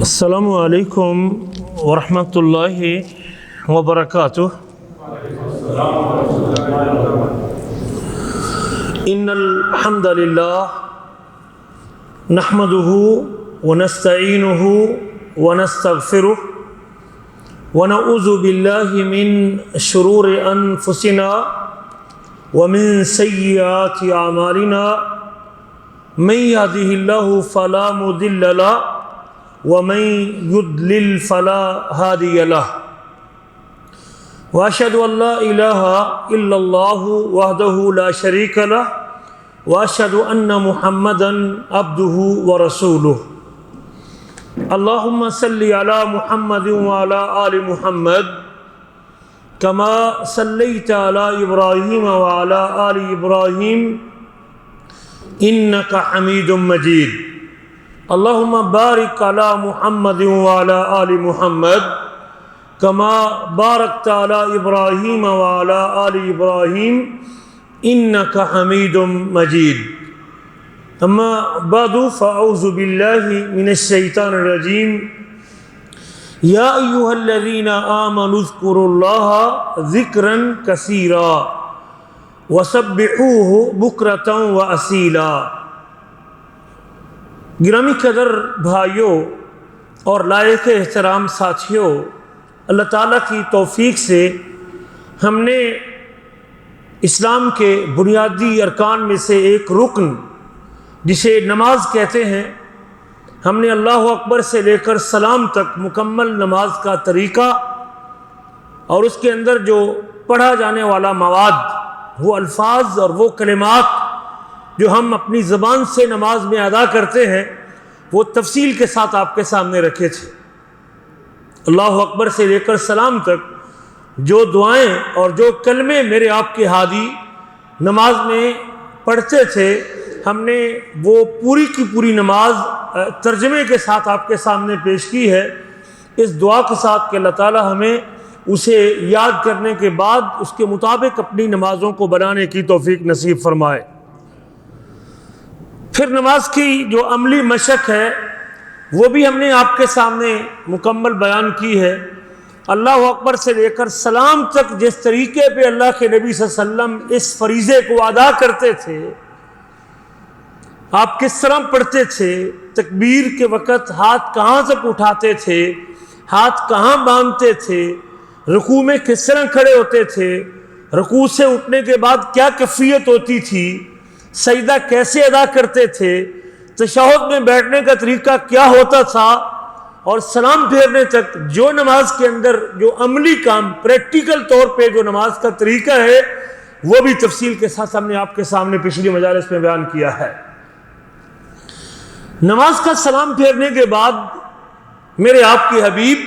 السلام علیکم ورحمۃ اللہ وبرکاتہ۔ ان الحمد للہ نحمده ونستعینه ونستغفره ونعوذ باللہ من شرور انفسنا ومن سیئات اعمالنا من يهده الله فلا مضل له ومن يضلل فلا هادي له واشهد ان لا اله الا الله وحده لا شريك له واشهد ان محمدا عبده ورسوله اللهم صل على محمد وعلى ال محمد كما صليت على ابراهيم وعلى ال ابراهيم انك حميد مجيد اللهم بارك على محمد وعلى آل محمد كما باركت على إبراهيم وعلى آل إبراهيم إنك حميد مجيد أما بعد فأعوذ بالله من الشيطان الرجيم يا أيها الذين آمنوا اذكروا الله ذكرا كثيرا وسبحوه بكرة وأصيلا۔ گرامی قدر بھائیوں اور لائق احترام ساتھیوں، اللہ تعالیٰ کی توفیق سے ہم نے اسلام کے بنیادی ارکان میں سے ایک رکن جسے نماز کہتے ہیں، ہم نے اللہ اکبر سے لے کر سلام تک مکمل نماز کا طریقہ اور اس کے اندر جو پڑھا جانے والا مواد، وہ الفاظ اور وہ کلمات جو ہم اپنی زبان سے نماز میں ادا کرتے ہیں، وہ تفصیل کے ساتھ آپ کے سامنے رکھے تھے۔ اللہ اکبر سے لے کر سلام تک جو دعائیں اور جو کلمے میرے آپ کے ہادی نماز میں پڑھتے تھے، ہم نے وہ پوری کی پوری نماز ترجمے کے ساتھ آپ کے سامنے پیش کی ہے، اس دعا کے ساتھ کہ اللہ تعالی ہمیں اسے یاد کرنے کے بعد اس کے مطابق اپنی نمازوں کو بنانے کی توفیق نصیب فرمائے۔ پھر نماز کی جو عملی مشق ہے وہ بھی ہم نے آپ کے سامنے مکمل بیان کی ہے۔ اللہ اکبر سے لے کر سلام تک جس طریقے پہ اللہ کے نبی صلی اللہ علیہ وسلم اس فریضے کو ادا کرتے تھے، آپ کس طرح پڑھتے تھے، تکبیر کے وقت ہاتھ کہاں تک اٹھاتے تھے، ہاتھ کہاں باندھتے تھے، رکوع میں کس طرح کھڑے ہوتے تھے، رکوع سے اٹھنے کے بعد کیا کیفیت ہوتی تھی، سجدہ کیسے ادا کرتے تھے، تشہد میں بیٹھنے کا طریقہ کیا ہوتا تھا، اور سلام پھیرنے تک جو نماز کے اندر جو عملی کام پریکٹیکل طور پہ جو نماز کا طریقہ ہے وہ بھی تفصیل کے ساتھ ہم نے آپ کے سامنے پچھلی مجالس میں بیان کیا ہے۔ نماز کا سلام پھیرنے کے بعد میرے آپ کے حبیب،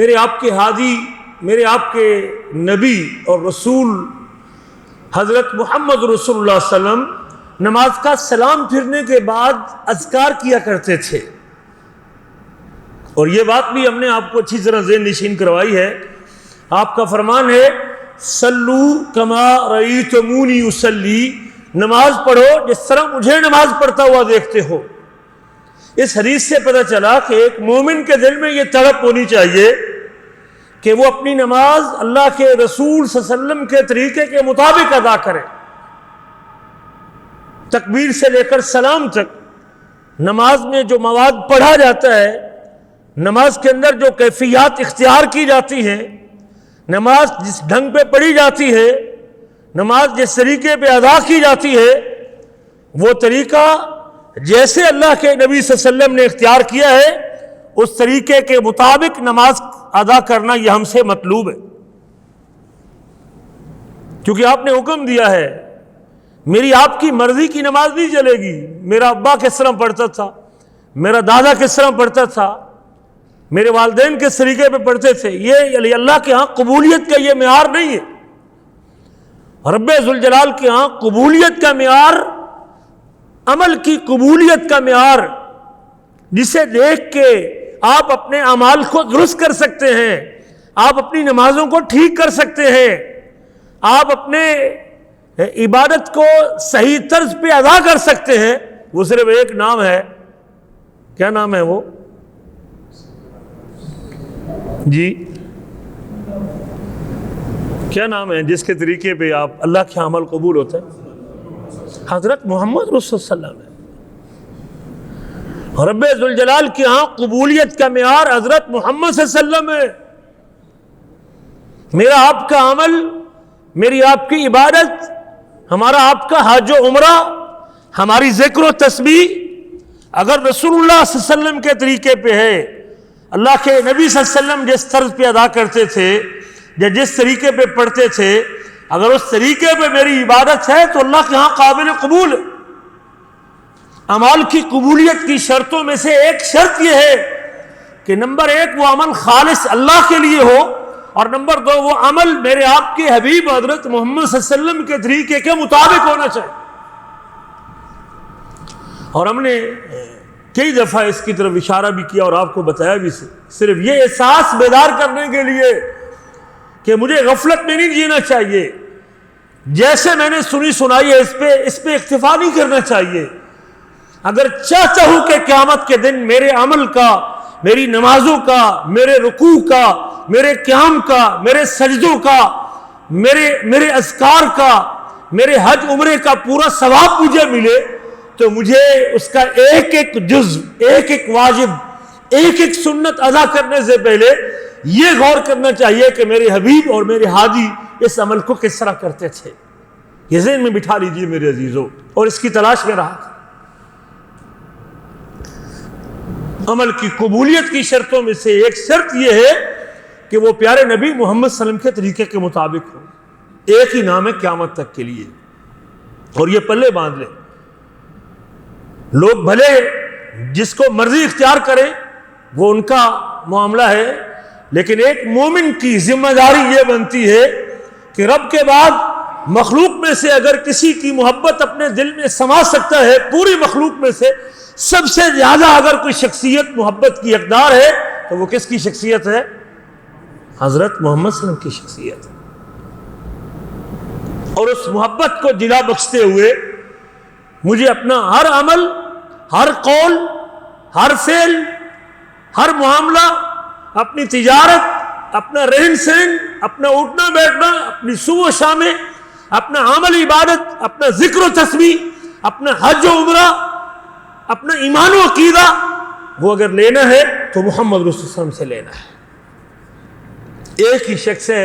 میرے آپ کے ہادی، میرے آپ کے نبی اور رسول حضرت محمد رسول اللہ صلی اللہ علیہ وسلم نماز کا سلام پھرنے کے بعد اذکار کیا کرتے تھے، اور یہ بات بھی ہم نے آپ کو اچھی طرح ذہن نشین کروائی ہے۔ آپ کا فرمان ہے صلو کما رأیتمونی اصلی، نماز پڑھو جس طرح مجھے نماز پڑھتا ہوا دیکھتے ہو۔ اس حدیث سے پتہ چلا کہ ایک مومن کے دل میں یہ تڑپ ہونی چاہیے کہ وہ اپنی نماز اللہ کے رسول صلی اللہ علیہ وسلم کے طریقے کے مطابق ادا کرے۔ تکبیر سے لے کر سلام تک نماز میں جو مواد پڑھا جاتا ہے، نماز کے اندر جو کیفیات اختیار کی جاتی ہیں، نماز جس ڈھنگ پہ پڑھی جاتی ہے، نماز جس طریقے پہ ادا کی جاتی ہے، وہ طریقہ جیسے اللہ کے نبی صلی اللہ علیہ وسلم نے اختیار کیا ہے اس طریقے کے مطابق نماز ادا کرنا یہ ہم سے مطلوب ہے، کیونکہ آپ نے حکم دیا ہے میری آپ کی مرضی کی نماز نہیں چلے گی، میرا ابا کس طرح پڑھتا تھا، میرا دادا کس طرح پڑھتا تھا، میرے والدین کس طریقے پہ پڑھتے تھے، یہ اللہ کے ہاں قبولیت کا یہ معیار نہیں ہے۔ رب ذوالجلال کے ہاں قبولیت کا معیار، عمل کی قبولیت کا معیار، جسے دیکھ کے آپ اپنے اعمال کو درست کر سکتے ہیں، آپ اپنی نمازوں کو ٹھیک کر سکتے ہیں، آپ اپنے عبادت کو صحیح طرز پہ ادا کر سکتے ہیں، وہ صرف ایک نام ہے۔ کیا نام ہے وہ؟ جی کیا نام ہے جس کے طریقے پہ آپ اللہ کے عمل قبول ہوتا ہے؟ حضرت محمد رسول صلی اللہ علیہ وسلم ہے۔ رب ذوالجلال کے ہاں قبولیت کا معیار حضرت محمد صلی اللہ علیہ وسلم ہے۔ میرا آپ کا عمل، میری آپ کی عبادت، ہمارا آپ کا حج و عمرہ، ہماری ذکر و تسبیح اگر رسول اللہ صلی اللہ علیہ وسلم کے طریقے پہ ہے، اللہ کے نبی صلی اللہ علیہ وسلم جس طرز پہ ادا کرتے تھے یا جس طریقے پہ پڑھتے تھے، اگر اس طریقے پہ میری عبادت ہے تو اللہ کے ہاں قابل قبول ہے۔ اعمال کی قبولیت کی شرطوں میں سے ایک شرط یہ ہے کہ نمبر ایک وہ عمل خالص اللہ کے لیے ہو، اور نمبر دو وہ عمل میرے آپ کے حبیب حضرت محمد صلی اللہ علیہ وسلم کے طریقے کے مطابق ہونا چاہیے۔ اور ہم نے کئی دفعہ اس کی طرف اشارہ بھی کیا اور آپ کو بتایا بھی، صرف یہ احساس بیدار کرنے کے لیے کہ مجھے غفلت میں نہیں جینا چاہیے، جیسے میں نے سنی سنائی ہے اس پہ اکتفا نہیں کرنا چاہیے۔ اگر چاہتا ہوں کہ قیامت کے دن میرے عمل کا، میری نمازوں کا، میرے رکوع کا، میرے قیام کا، میرے سجدوں کا، میرے اذکار کا، میرے حج عمرے کا پورا ثواب مجھے ملے، تو مجھے اس کا ایک ایک جزء، ایک ایک واجب، ایک ایک سنت ادا کرنے سے پہلے یہ غور کرنا چاہیے کہ میرے حبیب اور میرے ہادی اس عمل کو کس طرح کرتے تھے۔ یہ ذہن میں بٹھا لیجئے میرے عزیزوں، اور اس کی تلاش میں رہا تھا۔ عمل کی قبولیت کی شرطوں میں سے ایک شرط یہ ہے کہ وہ پیارے نبی محمد صلی اللہ علیہ وسلم کے طریقے کے مطابق ہو۔ ایک ہی نام ہے قیامت تک کے لیے، اور یہ پلے باندھ لیں۔ لوگ بھلے جس کو مرضی اختیار کریں، وہ ان کا معاملہ ہے، لیکن ایک مومن کی ذمہ داری یہ بنتی ہے کہ رب کے بعد مخلوق میں سے اگر کسی کی محبت اپنے دل میں سما سکتا ہے، پوری مخلوق میں سے سب سے زیادہ اگر کوئی شخصیت محبت کی حقدار ہے تو وہ کس کی شخصیت ہے؟ حضرت محمد صلی اللہ علیہ وسلم کی شخصیت ہے۔ اور اس محبت کو جلا بخشتے ہوئے مجھے اپنا ہر عمل، ہر قول، ہر فعل، ہر معاملہ، اپنی تجارت، اپنا رہن سہن، اپنا اٹھنا بیٹھنا، اپنی صبح و شامیں، اپنا عمل عبادت، اپنا ذکر و تسبیح، اپنا حج و عمرہ، اپنا ایمان و عقیدہ، وہ اگر لینا ہے تو محمد رسول اللہ صلی اللہ علیہ وسلم سے لینا ہے۔ ایک ہی شخص ہے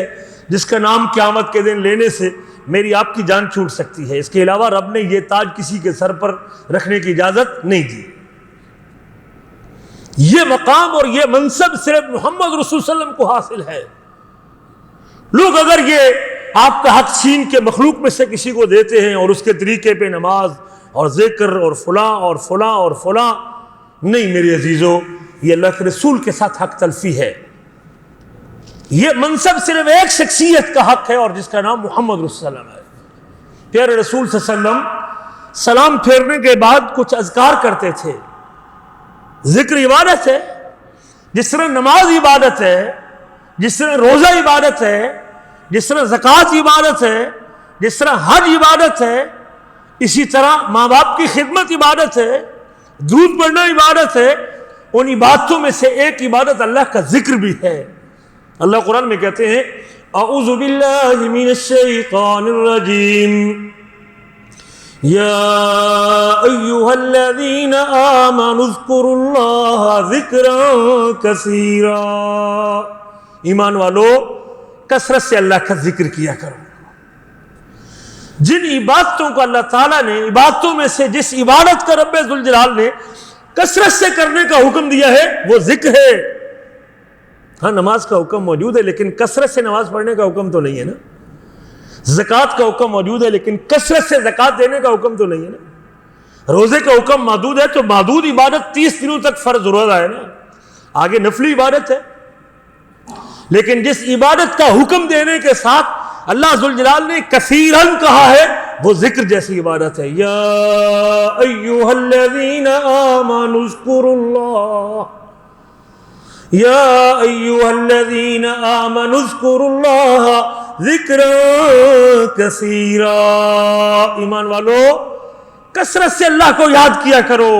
جس کا نام قیامت کے دن لینے سے میری آپ کی جان چھوٹ سکتی ہے، اس کے علاوہ رب نے یہ تاج کسی کے سر پر رکھنے کی اجازت نہیں دی۔ یہ مقام اور یہ منصب صرف محمد رسول صلی اللہ علیہ وسلم کو حاصل ہے۔ لوگ اگر یہ آپ کا حق چھین کے مخلوق میں سے کسی کو دیتے ہیں اور اس کے طریقے پہ نماز اور ذکر اور فلاں اور فلاں اور فلاں، نہیں میرے عزیزو، یہ اللہ کے رسول کے ساتھ حق تلفی ہے۔ یہ منصب صرف ایک شخصیت کا حق ہے، اور جس کا نام محمد رسول صلی اللہ علیہ وسلم ہے۔ پیارے رسول صلی اللہ علیہ وسلم سلام پھیرنے کے بعد کچھ اذکار کرتے تھے۔ ذکر عبادت ہے، جس طرح نماز عبادت ہے، جس طرح روزہ عبادت ہے، جس طرح زکوٰۃ عبادت ہے، جس طرح حج عبادت ہے، اسی طرح ماں باپ کی خدمت عبادت ہے، درود پڑھنا عبادت ہے۔ ان عبادتوں میں سے ایک عبادت اللہ کا ذکر بھی ہے۔ اللہ قرآن میں کہتے ہیں اعوذ باللہ من الشیطان الرجیم یا ایہا الذین آمنوا اذکروا اللہ ذکرا کثیرا، ایمان والو کثرت سے اللہ کا ذکر کیا کرو۔ جن عبادتوں کو اللہ تعالیٰ نے، عبادتوں میں سے جس عبادت کا رب ذوالجلال نے کثرت سے کرنے کا حکم دیا ہے وہ ذکر ہے۔ ہاں نماز کا حکم موجود ہے لیکن کثرت سے نماز پڑھنے کا حکم تو نہیں ہے نا۔ زکوٰۃ کا حکم موجود ہے لیکن کثرت سے زکوٰۃ دینے کا حکم تو نہیں ہے نا۔ روزے کا حکم محدود ہے تو محدود عبادت 30 دنوں تک فرض روزہ ہے نا، آگے نفلی عبادت ہے۔ لیکن جس عبادت کا حکم دینے کے ساتھ اللہ ذوالجلال نے کثیراً کہا ہے وہ ذکر جیسی عبادت ہے۔ یا ایھا الذین آمنوا اذکروا اللہ، یا ایھا الذین آمنوا اذکروا اللہ ذکرا کثیرا، ایمان والو کثرت سے اللہ کو یاد کیا کرو،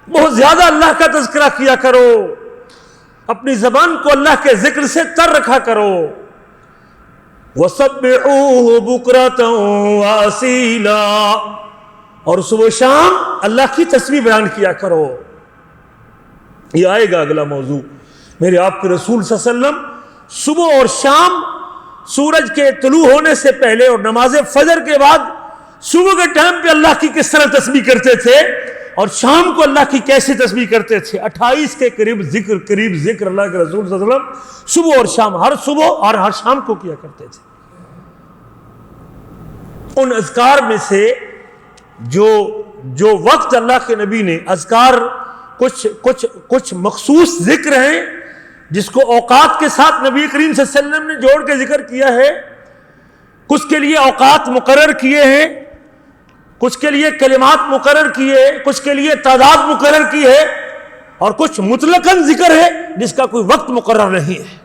بہت زیادہ اللہ کا تذکرہ کیا کرو۔ اپنی زبان کو اللہ کے ذکر سے تر رکھا کرو. وَسَبِّحُوهُ بُكْرَةً وَأَصِيلًا، اور صبح و شام اللہ کی تسبیح بیان کیا کرو. یہ آئے گا اگلا موضوع. میرے آپ کے رسول صلی اللہ علیہ وسلم صبح اور شام سورج کے طلوع ہونے سے پہلے اور نماز فجر کے بعد صبح کے ٹائم پہ اللہ کی کس طرح تسبیح کرتے تھے اور شام کو اللہ کی کیسے تسبیح کرتے تھے. 28 کے قریب ذکر اللہ کے رسول صلی اللہ علیہ وسلم صبح اور شام، ہر صبح اور ہر شام کو کیا کرتے تھے. ان اذکار میں سے جو وقت اللہ کے نبی نے اذکار کچھ مخصوص ذکر ہیں جس کو اوقات کے ساتھ نبی کریم صلی اللہ علیہ وسلم نے جوڑ کے ذکر کیا ہے. کچھ کے لیے اوقات مقرر کیے ہیں، کچھ کے لیے کلمات مقرر کیے، کچھ کے لیے تعداد مقرر کی ہے، اور کچھ مطلقاً ذکر ہے جس کا کوئی وقت مقرر نہیں ہے.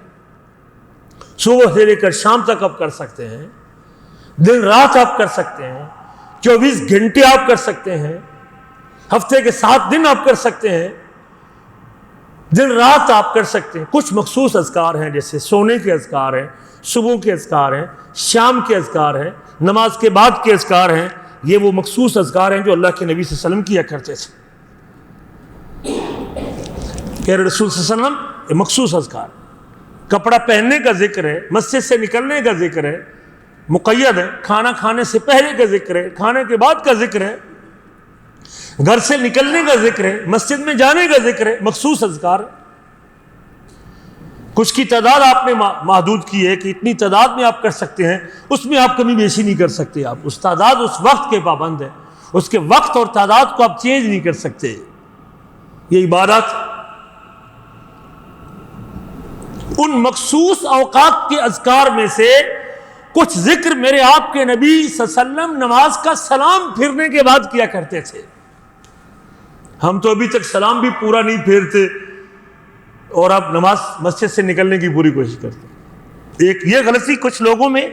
صبح سے لے کر شام تک آپ کر سکتے ہیں، دن رات آپ کر سکتے ہیں، 24 گھنٹے آپ کر سکتے ہیں، ہفتے کے 7 دن آپ کر سکتے ہیں، دن رات آپ کر سکتے ہیں. کچھ مخصوص اذکار ہیں جیسے سونے کے اذکار ہیں، صبح کے اذکار ہیں، شام کے اذکار ہیں، نماز کے بعد کے اذکار ہیں. یہ وہ مخصوص اذکار ہیں جو اللہ کے نبی صلی اللہ علیہ وسلم کیا کرتے تھے. کہ رسول صلی اللہ علیہ وسلم یہ مخصوص اذکار، کپڑا پہننے کا ذکر ہے، مسجد سے نکلنے کا ذکر ہے، مقید ہے، کھانا کھانے سے پہلے کا ذکر ہے، کھانے کے بعد کا ذکر ہے، گھر سے نکلنے کا ذکر ہے، مسجد میں جانے کا ذکر ہے. مخصوص اذکار. کچھ کی تعداد آپ نے محدود کی ہے کہ اتنی تعداد میں آپ کر سکتے ہیں، اس میں آپ کمی بیشی نہیں کر سکتے. آپ اس تعداد اس وقت کے پابند ہیں، اس کے وقت اور تعداد کو آپ چینج نہیں کر سکتے. یہ عبادت ان مخصوص اوقات کے اذکار میں سے کچھ ذکر میرے آپ کے نبی صلی اللہ علیہ وسلم نماز کا سلام پھرنے کے بعد کیا کرتے تھے. ہم تو ابھی تک سلام بھی پورا نہیں پھیرتے اور آپ نماز مسجد سے نکلنے کی پوری کوشش کرتے. ایک یہ غلطی کچھ لوگوں میں،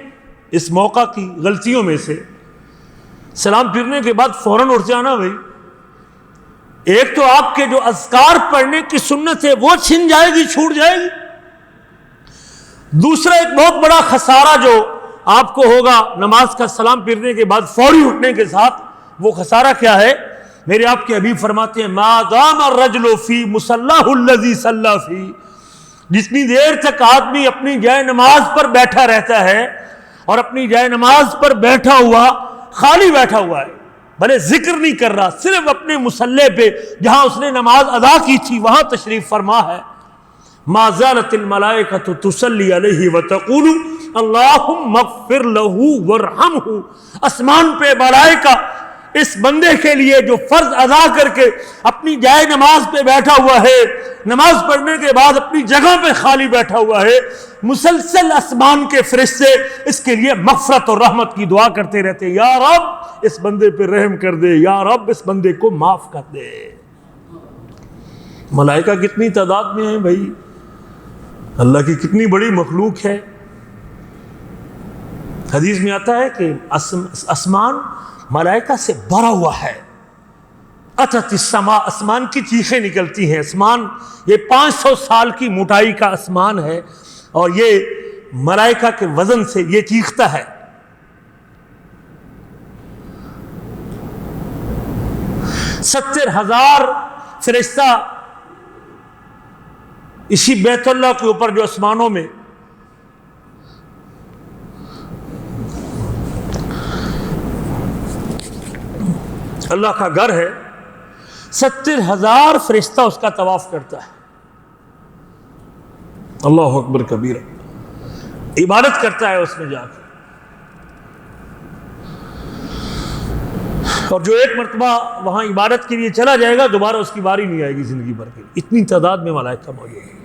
اس موقع کی غلطیوں میں سے، سلام پھرنے کے بعد فوراً اٹھ جانا. بھائی ایک تو آپ کے جو اذکار پڑھنے کی سنت ہے وہ چھن جائے گی، چھوٹ جائے گی. دوسرا ایک بہت بڑا خسارہ جو آپ کو ہوگا نماز کا سلام پھرنے کے بعد فوری اٹھنے کے ساتھ، وہ خسارہ کیا ہے؟ میرے آپ کے حبیب فرماتے ہیں ما دام الرجل فی مصلاہ الذی صلی فی، جتنی دیر تک آدمی اپنی جائے نماز پر بیٹھا رہتا ہے اور اپنی جائے نماز پر بیٹھا ہوا، خالی بیٹھا ہوا ہے، بھلے ذکر نہیں کر رہا، صرف اپنے مصلی پہ جہاں اس نے نماز ادا کی تھی وہاں تشریف فرما ہے، ما زالت الملائکۃ تصلی علیہ وتقول اللہم اغفر لہ وارحمہ. آسمان پہ ملائکہ اس بندے کے لیے جو فرض ادا کر کے اپنی جائے نماز پہ بیٹھا ہوا ہے، نماز پڑھنے کے بعد اپنی جگہ پہ خالی بیٹھا ہوا ہے، مسلسل آسمان کے فرشتے اس کے لیے مغفرت اور رحمت کی دعا کرتے رہتے ہیں، یا رب اس بندے پہ رحم کر دے، یا رب اس بندے کو معاف کر دے. ملائکہ کتنی تعداد میں ہیں بھائی، اللہ کی کتنی بڑی مخلوق ہے. حدیث میں آتا ہے کہ آسمان ملائکہ سے بھرا ہوا ہے. اتت السماء، آسمان کی چیخیں نکلتی ہیں. آسمان یہ 500 سال کی موٹائی کا آسمان ہے اور یہ ملائکہ کے وزن سے یہ چیختا ہے. ستر 70,000 فرشتہ اسی بیت اللہ کے اوپر جو آسمانوں میں اللہ کا گھر ہے، 70,000 فرشتہ اس کا طواف کرتا ہے. اللہ اکبر کبیرہ، عبادت کرتا ہے اس میں جا کے. اور جو ایک مرتبہ وہاں عبادت کے لیے چلا جائے گا دوبارہ اس کی باری نہیں آئے گی زندگی بھر کے. اتنی تعداد میں ملائکہ موجود ہیں.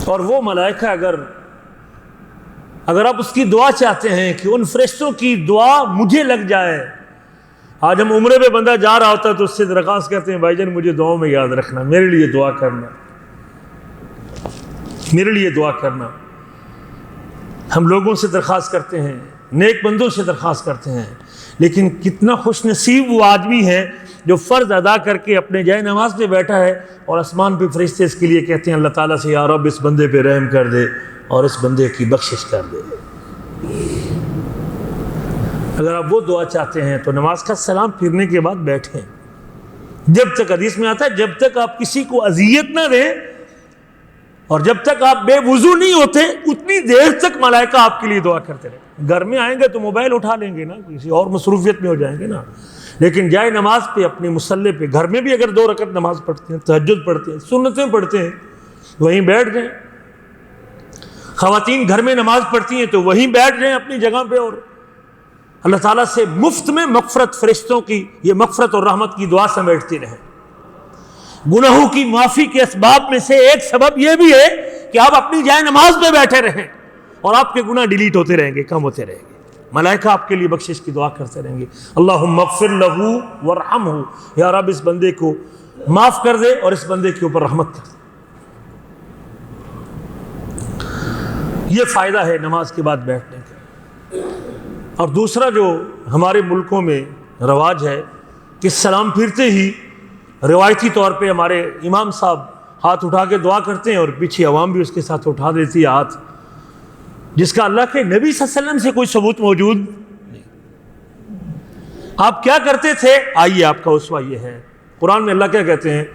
اور وہ ملائکہ اگر آپ اس کی دعا چاہتے ہیں کہ ان فرشتوں کی دعا مجھے لگ جائے. آج ہم عمرے پہ بندہ جا رہا ہوتا ہے تو اس سے درخواست کرتے ہیں بھائی جان مجھے دعاؤں میں یاد رکھنا، میرے لیے دعا کرنا، میرے لیے دعا کرنا. ہم لوگوں سے درخواست کرتے ہیں، نیک بندوں سے درخواست کرتے ہیں، لیکن کتنا خوش نصیب وہ آدمی ہے جو فرض ادا کر کے اپنے جائے نماز پہ بیٹھا ہے اور آسمان پہ فرشتے اس کے لیے کہتے ہیں اللہ تعالیٰ سے یا رب اس بندے پہ رحم کر دے اور اس بندے کی بخشش کر دے۔ اگر آپ وہ دعا چاہتے ہیں تو نماز کا سلام پھرنے کے بعد بیٹھیں، جب تک حدیث میں آتا ہے جب تک آپ کسی کو اذیت نہ دیں اور جب تک آپ بے وضو نہیں ہوتے اتنی دیر تک ملائکہ آپ کے لیے دعا کرتے رہے۔ گھر میں آئیں گے تو موبائل اٹھا لیں گے نا، کسی اور مصروفیت میں ہو جائیں گے نا، لیکن جائے نماز پہ اپنے مصلی پہ گھر میں بھی اگر 2 رکعت نماز پڑھتے ہیں، تہجد پڑھتے ہیں، سنتیں پڑھتے ہیں، وہیں بیٹھ جائیں۔ خواتین گھر میں نماز پڑھتی ہیں تو وہیں بیٹھ جائیں اپنی جگہ پہ اور اللہ تعالیٰ سے مفت میں مغفرت، فرشتوں کی یہ مغفرت اور رحمت کی دعا سمیٹتے رہیں۔ گناہوں کی معافی کے اسباب میں سے ایک سبب یہ بھی ہے کہ آپ اپنی جائے نماز پہ بیٹھے رہیں اور آپ کے گناہ ڈیلیٹ ہوتے رہیں گے، کم ہوتے رہیں گے۔ ملائکہ آپ کے لیے بخشش کی دعا کرتے رہیں گے، اللہم اغفر لہ وارحمہ، یا رب اس بندے کو معاف کر دے اور اس بندے کے اوپر رحمت کر دے۔ یہ فائدہ ہے نماز کے بعد بیٹھنے کا۔ اور دوسرا جو ہمارے ملکوں میں رواج ہے کہ سلام پھرتے ہی روایتی طور پہ ہمارے امام صاحب ہاتھ اٹھا کے دعا کرتے ہیں اور پیچھے عوام بھی اس کے ساتھ اٹھا دیتی ہے ہاتھ، جس کا اللہ کے نبی صلی اللہ علیہ وسلم سے کوئی ثبوت موجود نہیں۔ آپ کیا کرتے تھے؟ آئیے آپ کا اسوہ یہ ہے، قرآن میں اللہ کیا کہتے ہیں؟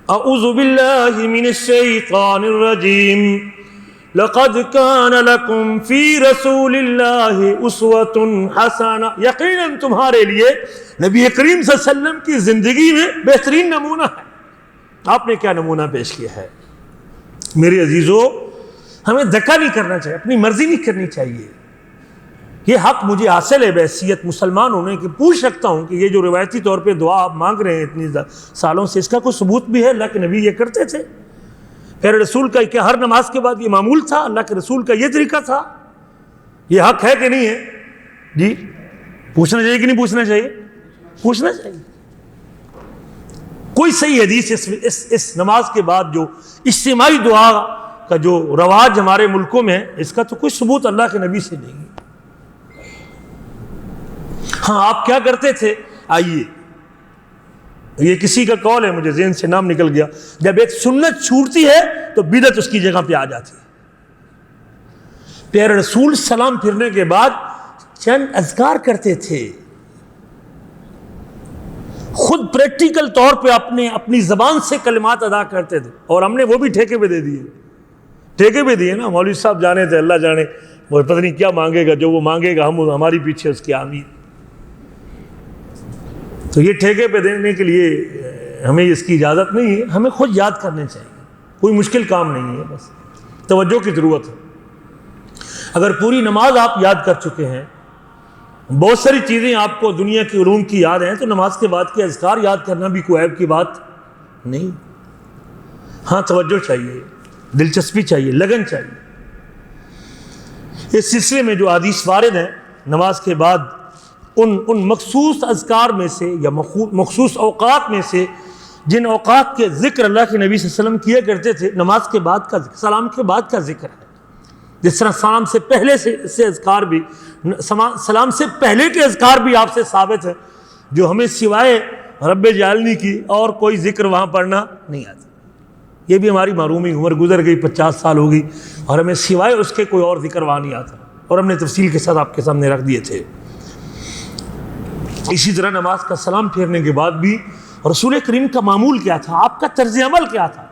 اعوذ باللہ من الشیطان الرجیم لقد کان لکم فی رسول اللہ اسوۃ حسنہ، یقیناً تمہارے لیے نبی کریم صلی اللہ علیہ وسلم کی زندگی میں بہترین نمونہ ہے۔ آپ نے کیا نمونہ پیش کیا ہے؟ میرے عزیزو، ہمیں دھکا نہیں کرنا چاہیے، اپنی مرضی نہیں کرنی چاہیے۔ یہ حق مجھے حاصل ہے بحیثیت مسلمان ہونے کے، پوچھ سکتا ہوں کہ یہ جو روایتی طور پہ دعا آپ مانگ رہے ہیں اتنی سالوں سے، اس کا کوئی ثبوت بھی ہے؟ اللہ کے نبی یہ کرتے تھے؟ پھر رسول کا کیا ہر نماز کے بعد یہ معمول تھا؟ اللہ کے رسول کا یہ طریقہ تھا؟ یہ حق ہے کہ نہیں ہے؟ جی پوچھنا چاہیے کہ نہیں پوچھنا چاہیے؟ پوچھنا چاہیے۔ کوئی صحیح حدیث اس نماز کے بعد جو اجتماعی دعا کا جو رواج ہمارے ملکوں میں ہے، اس کا تو کوئی ثبوت اللہ کے نبی سے نہیں ہے۔ ہاں آپ کیا کرتے تھے؟ آئیے، یہ کسی کا قول ہے، مجھے ذہن سے نام نکل گیا، جب ایک سنت چھوٹتی ہے تو بدعت اس کی جگہ پہ آ جاتی ہے۔ پیارے رسول سلام پھرنے کے بعد چند اذکار کرتے تھے، خود پریکٹیکل طور پہ اپنی زبان سے کلمات ادا کرتے تھے، اور ہم نے وہ بھی ٹھیکے پہ دے دیے، ٹھیکے پہ دیے نا۔ مولوی صاحب جانے تھے، اللہ جانے وہ پتہ نہیں کیا مانگے گا، جو وہ مانگے گا ہماری پیچھے اس کی آمین۔ تو یہ ٹھیکے پہ دینے کے لیے ہمیں اس کی اجازت نہیں ہے، ہمیں خود یاد کرنے چاہیے، کوئی مشکل کام نہیں ہے، بس توجہ کی ضرورت ہے۔ اگر پوری نماز آپ یاد کر چکے ہیں، بہت ساری چیزیں آپ کو دنیا کی علوم کی یاد ہیں، تو نماز کے بعد کے اذکار یاد کرنا بھی کوئی عیب کی بات نہیں۔ ہاں توجہ چاہیے، دلچسپی چاہیے، لگن چاہیے۔ اس سلسلے میں جو حدیث وارد ہیں نماز کے بعد ان مخصوص اذکار میں سے یا مخصوص اوقات میں سے، جن اوقات کے ذکر اللہ کے نبی صلی اللہ علیہ وسلم کیا کرتے تھے، نماز کے بعد کا سلام کے بعد کا ذکر ہے۔ جس طرح سلام سے پہلے سے اذکار بھی، سلام سے پہلے کے اذکار بھی آپ سے ثابت ہے، جو ہمیں سوائے رب جعلنی کی اور کوئی ذکر وہاں پڑھنا نہیں آتا۔ یہ بھی ہماری معرومی، عمر گزر گئی، 50 سال ہو گئی، اور ہمیں سوائے اس کے کوئی اور ذکر وہاں نہیں آتا، اور ہم نے تفصیل کے ساتھ آپ کے سامنے رکھ دیے تھے۔ اسی طرح نماز کا سلام پھیرنے کے بعد بھی رسول کریم کا معمول کیا تھا، آپ کا طرز عمل کیا تھا،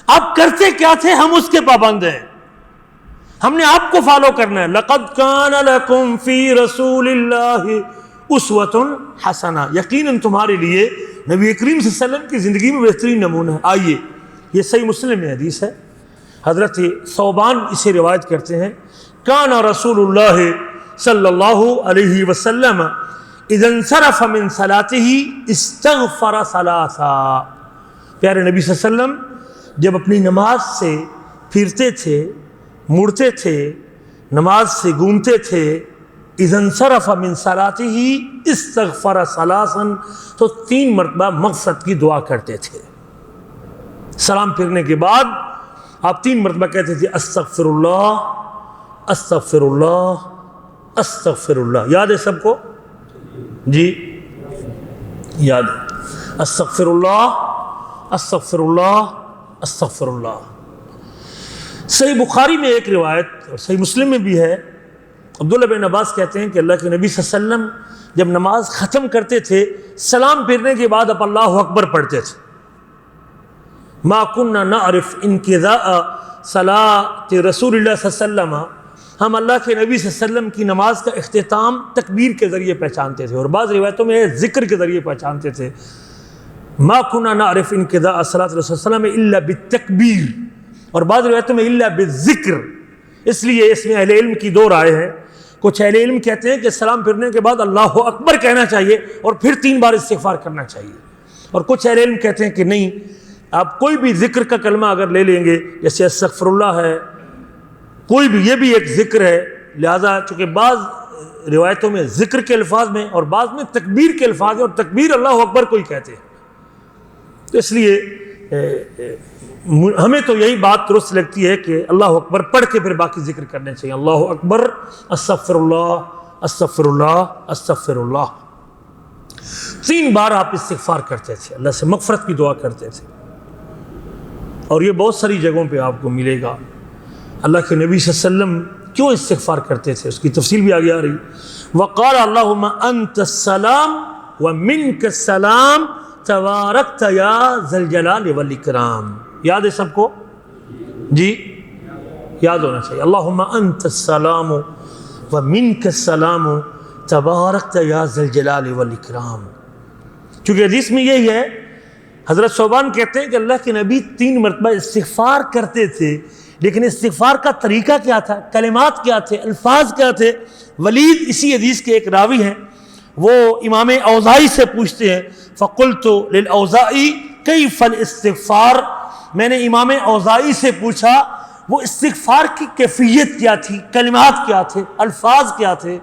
آپ کرتے کیا تھے، ہم اس کے پابند ہیں، ہم نے آپ کو فالو کرنا ہے۔ لقد کان لکم فی رسول اللہ اسوۃ حسنہ، یقیناً تمہارے لیے نبی کریم صلی اللہ علیہ وسلم کی زندگی میں بہترین نمونہ ہے۔ آئیے، یہ صحیح مسلم میں حدیث ہے، حضرت ثوبان اسے روایت کرتے ہیں، کان رسول اللہ صلی اللہ علیہ وسلم اذا انصرف من صلاته استغفر ثلاثا۔ پیارے نبی صلی اللہ علیہ وسلم جب اپنی نماز سے پھرتے تھے، مڑتے تھے، نماز سے گھومتے تھے، اذا انصرف من صلاته استغفر ثلاثا، تو 3 مرتبہ مغفرت کی دعا کرتے تھے۔ سلام پھرنے کے بعد آپ 3 مرتبہ کہتے تھے استغفر اللہ، استغفر اللہ، استغفر اللہ۔ یاد ہے سب کو؟ جی یاد ہے۔ استغفر اللہ استغفر اللہ استغفر اللہ۔ صحیح بخاری میں ایک روایت اور صحیح مسلم میں بھی ہے، عبداللہ بن عباس کہتے ہیں کہ اللہ کے نبی صلی اللہ علیہ وسلم جب نماز ختم کرتے تھے سلام پھیرنے کے بعد اب اللہ اکبر پڑھتے تھے۔ ما كنا نعرف انقضاء صلاۃ رسول اللہ صلی اللہ علیہ وسلم، ہم اللہ کے نبی صلی اللہ علیہ وسلم کی نماز کا اختتام تکبیر کے ذریعے پہچانتے تھے، اور بعض روایتوں میں ذکر کے ذریعے پہچانتے تھے۔ ما كنا نعرف انقضاء صلاۃ رسول اللہ صلی اللہ علیہ وسلم الا بالتکبیر، اور بعض روایتوں میں الا بالذکر۔ اس لیے اس میں اہل علم کی دو رائے ہیں۔ کچھ اہل علم کہتے ہیں کہ سلام پھرنے کے بعد اللہ اکبر کہنا چاہیے اور پھر 3 بار استغفار کرنا چاہیے، اور کچھ اہل علم کہتے ہیں کہ نہیں، آپ کوئی بھی ذکر کا کلمہ اگر لے لیں گے، جیسے استغفر اللہ ہے، کوئی بھی، یہ بھی ایک ذکر ہے، لہذا چونکہ بعض روایتوں میں ذکر کے الفاظ میں اور بعض میں تکبیر کے الفاظ ہیں، اور تکبیر اللہ اکبر کو ہی کہتے ہیں، تو اس لیے ہمیں تو یہی بات درست لگتی ہے کہ اللہ اکبر پڑھ کے پھر باقی ذکر کرنے چاہیے۔ اللہ اکبر، استغفر اللہ استغفر اللہ استغفر اللہ، 3 بار آپ استغفار کرتے تھے، اللہ سے مغفرت کی دعا کرتے تھے، اور یہ بہت ساری جگہوں پہ آپ کو ملے گا۔ اللہ کے نبی صلی اللہ علیہ وسلم کیوں استغفار کرتے تھے اس کی تفصیل بھی آگے آ رہی۔ وقال اللہم انت السلام ومنک السلام تبارکت یا ذی الجلال والاکرام۔ یاد ہے سب کو؟ جی یاد ہونا چاہیے۔ اللہم انت السلام ومنک السلام تبارکت یا ذی الجلال والاکرام، چونکہ حدیث میں یہی ہے۔ حضرت ثوبان کہتے ہیں کہ اللہ کے نبی 3 مرتبہ استغفار کرتے تھے، لیکن استغفار کا طریقہ کیا تھا، کلمات کیا تھے، الفاظ کیا تھے؟ ولید اسی حدیث کے ایک راوی ہیں، وہ امام اوزاعی سے پوچھتے ہیں، فقلت للاوزاعی کیف الاستغفار، میں نے امام اوزاعی سے پوچھا وہ استغفار کی کیفیت کیا تھی، کلمات کیا تھے، الفاظ کیا تھے،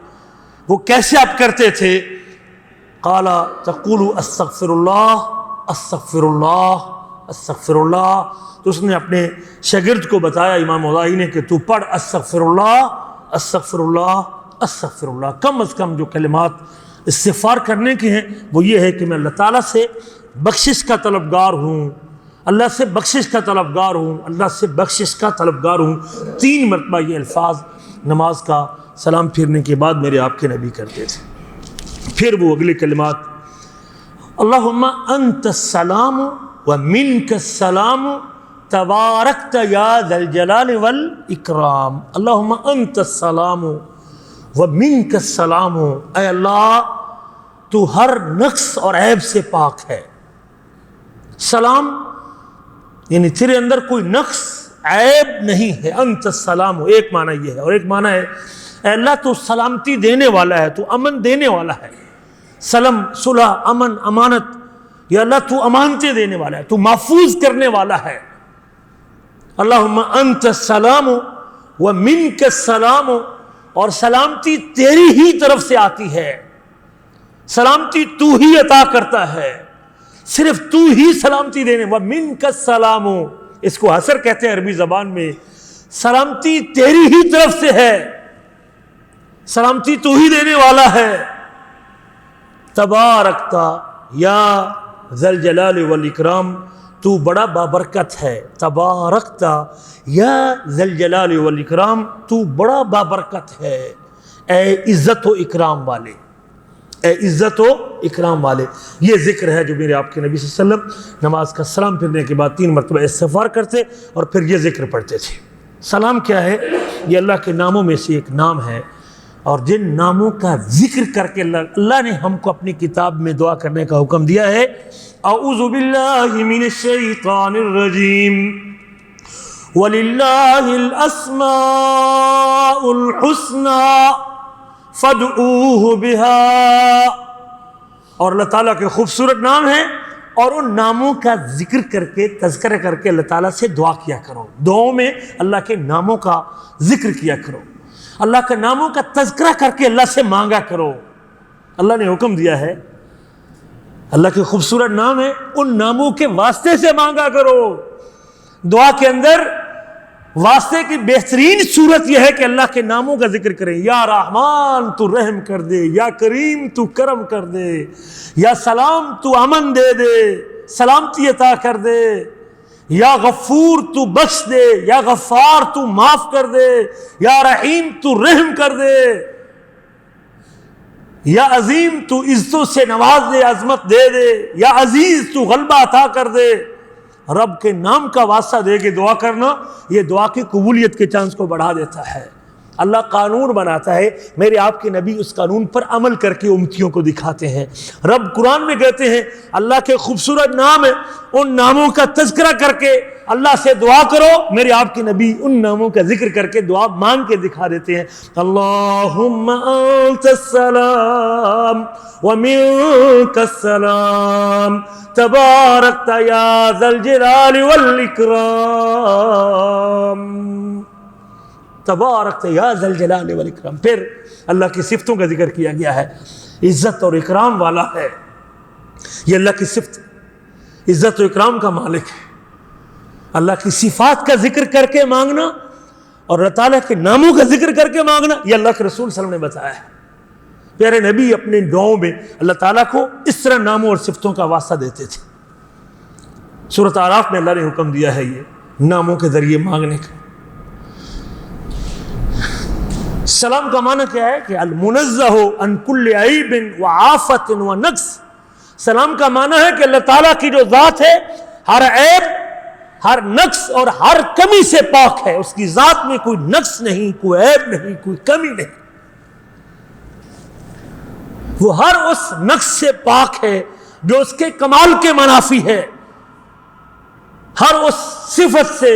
وہ کیسے آپ کرتے تھے؟ قال تقول استغفر اللہ استغفر اللہ استغفر اللہ، تو اس نے اپنے شاگرد کو بتایا امام اوزاعی نے کہ تو پڑھ استغفر اللہ استغفر اللہ استغفر اللہ۔ کم از کم جو کلمات استغفار کرنے کے ہیں وہ یہ ہے کہ میں اللہ تعالیٰ سے بخشش کا طلبگار ہوں، اللہ سے بخشش کا طلبگار ہوں، اللہ سے بخشش کا طلبگار ہوں۔ 3 مرتبہ یہ الفاظ نماز کا سلام پھیرنے کے بعد میرے آپ کے نبی کرتے تھے۔ پھر وہ اگلے کلمات، اللہم انت السلام ومنک السلام تبارکت یا ذی الجلال والاکرام۔ اللہم انت السلام ومنک السلام، اے اللہ تو ہر نقص اور عیب سے پاک ہے۔ سلام یعنی تیرے اندر کوئی نقص عیب نہیں ہے، انت السلام، ایک معنی یہ ہے، اور ایک معنی ہے اے اللہ تو سلامتی دینے والا ہے، تو امن دینے والا ہے۔ سلم، صلح، امن، امانت، یا اللہ تو امانتیں دینے والا ہے، تو محفوظ کرنے والا ہے۔ اللہم انت السلام ومنک السلام، اور سلامتی تیری ہی طرف سے آتی ہے، سلامتی تو ہی عطا کرتا ہے، صرف تو ہی سلامتی دینے، ومنک السلام، اس کو حسر کہتے ہیں عربی زبان میں، سلامتی تیری ہی طرف سے ہے، سلامتی تو ہی دینے والا ہے۔ تبارکتا یا ذی الجلال والاکرام، تو بڑا بابرکت ہے، تبارکتا یا ذی الجلال والاکرام، تو بڑا بابرکت ہے، اے عزت و اکرام والے، اے عزت و اکرام والے۔ یہ ذکر ہے جو میرے آپ کے نبی صلی اللہ علیہ وسلم نماز کا سلام پھرنے کے بعد 3 مرتبہ استغفار کرتے اور پھر یہ ذکر پڑھتے تھے۔ سلام کیا ہے؟ یہ اللہ کے ناموں میں سے ایک نام ہے، اور جن ناموں کا ذکر کر کے اللہ نے ہم کو اپنی کتاب میں دعا کرنے کا حکم دیا ہے۔ اعوذ باللہ من الشیطان الرجیم، وَلِلَّهِ الْأَسْمَاءُ الْحُسْنَى فَادْعُوهُ بِهَا، اور اللہ تعالیٰ کے خوبصورت نام ہیں، اور ان ناموں کا ذکر کر کے، تذکرہ کر کے اللہ تعالیٰ سے دعا کیا کرو، دعاؤں میں اللہ کے ناموں کا ذکر کیا کرو، اللہ کے ناموں کا تذکرہ کر کے اللہ سے مانگا کرو۔ اللہ نے حکم دیا ہے، اللہ کے خوبصورت نام ہیں، ان ناموں کے واسطے سے مانگا کرو۔ دعا کے اندر واسطے کی بہترین صورت یہ ہے کہ اللہ کے ناموں کا ذکر کریں. یا رحمان تو رحم کر دے، یا کریم تو کرم کر دے، یا سلام تو امن دے دے، سلامتی عطا کر دے، یا غفور تو بخش دے، یا غفار تو معاف کر دے، یا رحیم تو رحم کر دے، یا عظیم تو عزتوں سے نواز دے، عظمت دے دے، یا عزیز تو غلبہ عطا کر دے. رب کے نام کا واسطہ دے کے دعا کرنا یہ دعا کی قبولیت کے چانس کو بڑھا دیتا ہے. اللہ قانون بناتا ہے، میرے آپ کے نبی اس قانون پر عمل کر کے امتیوں کو دکھاتے ہیں. رب قرآن میں کہتے ہیں اللہ کے خوبصورت نام ہے، ان ناموں کا تذکرہ کر کے اللہ سے دعا کرو. میرے آپ کے نبی ان ناموں کا ذکر کر کے دعا مانگ کے دکھا دیتے ہیں. اللہم انت السلام ومنک السلام تبارکت یا ذا الجلال والاکرام، تبارکت یا ذا الجلال والاکرام. پھر اللہ کی صفتوں کا ذکر کیا گیا ہے. عزت اور اکرام والا ہے، یہ اللہ کی صفت، عزت و اکرام کا مالک ہے. اللہ کی صفات کا ذکر کر کے مانگنا اور اللہ تعالیٰ کے ناموں کا ذکر کر کے مانگنا یہ اللہ کے رسول صلی اللہ علیہ وسلم نے بتایا ہے. پیارے نبی اپنے دعاؤں میں اللہ تعالیٰ کو اس طرح ناموں اور صفتوں کا واسطہ دیتے تھے. سورۃ اعراف میں اللہ نے حکم دیا ہے یہ ناموں کے ذریعے مانگنے کا. سلام کا معنی کیا ہے کہ المنزہ عن کل عیب وعافت ونقص. سلام کا معنی ہے کہ اللہ تعالیٰ کی جو ذات ہے ہر عیب، ہر نقص اور ہر کمی سے پاک ہے. اس کی ذات میں کوئی نقص نہیں، کوئی عیب نہیں، کوئی کمی نہیں. وہ ہر اس نقص سے پاک ہے جو اس کے کمال کے منافی ہے، ہر اس صفت سے،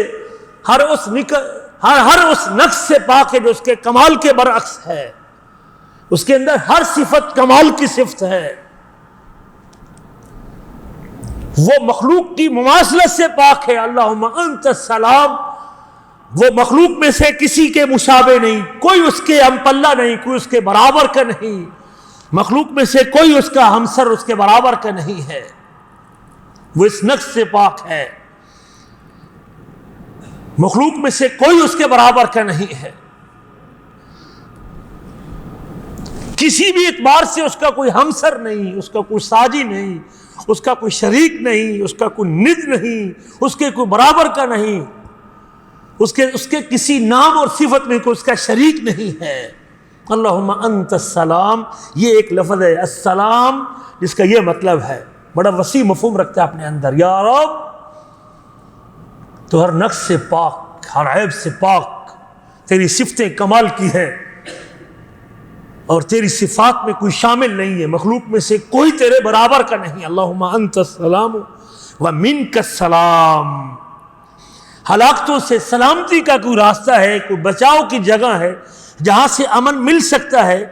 ہر اس نقص سے پاک ہے جو اس کے کمال کے برعکس ہے. اس کے اندر ہر صفت کمال کی صفت ہے. وہ مخلوق کی مماثلت سے پاک ہے. اللہم انت السلام، وہ مخلوق میں سے کسی کے مشابہ نہیں، کوئی اس کے ہم پلہ نہیں، کوئی اس کے برابر کا نہیں. مخلوق میں سے کوئی اس کا ہمسر اس کے برابر کا نہیں ہے. وہ اس نقص سے پاک ہے. مخلوق میں سے کوئی اس کے برابر کا نہیں ہے. کسی بھی اعتبار سے اس کا کوئی ہمسر نہیں، اس کا کوئی ساجی نہیں، اس کا کوئی شریک نہیں، اس کا کوئی ند نہیں، اس کے کوئی برابر کا نہیں. اس کے کسی نام اور صفت میں کوئی اس کا شریک نہیں ہے. اللہم انت السلام، یہ ایک لفظ ہے السلام جس کا یہ مطلب ہے، بڑا وسیع مفہوم رکھتا ہے اپنے اندر. یا رب تو ہر نقص سے پاک، ہر عیب سے پاک، تیری صفتیں کمال کی ہیں اور تیری صفات میں کوئی شامل نہیں ہے، مخلوق میں سے کوئی تیرے برابر کا نہیں. اللہم انت السلام ومنک السلام. ہلاکتوں سے سلامتی کا کوئی راستہ ہے، کوئی بچاؤ کی جگہ ہے جہاں سے امن مل سکتا ہے،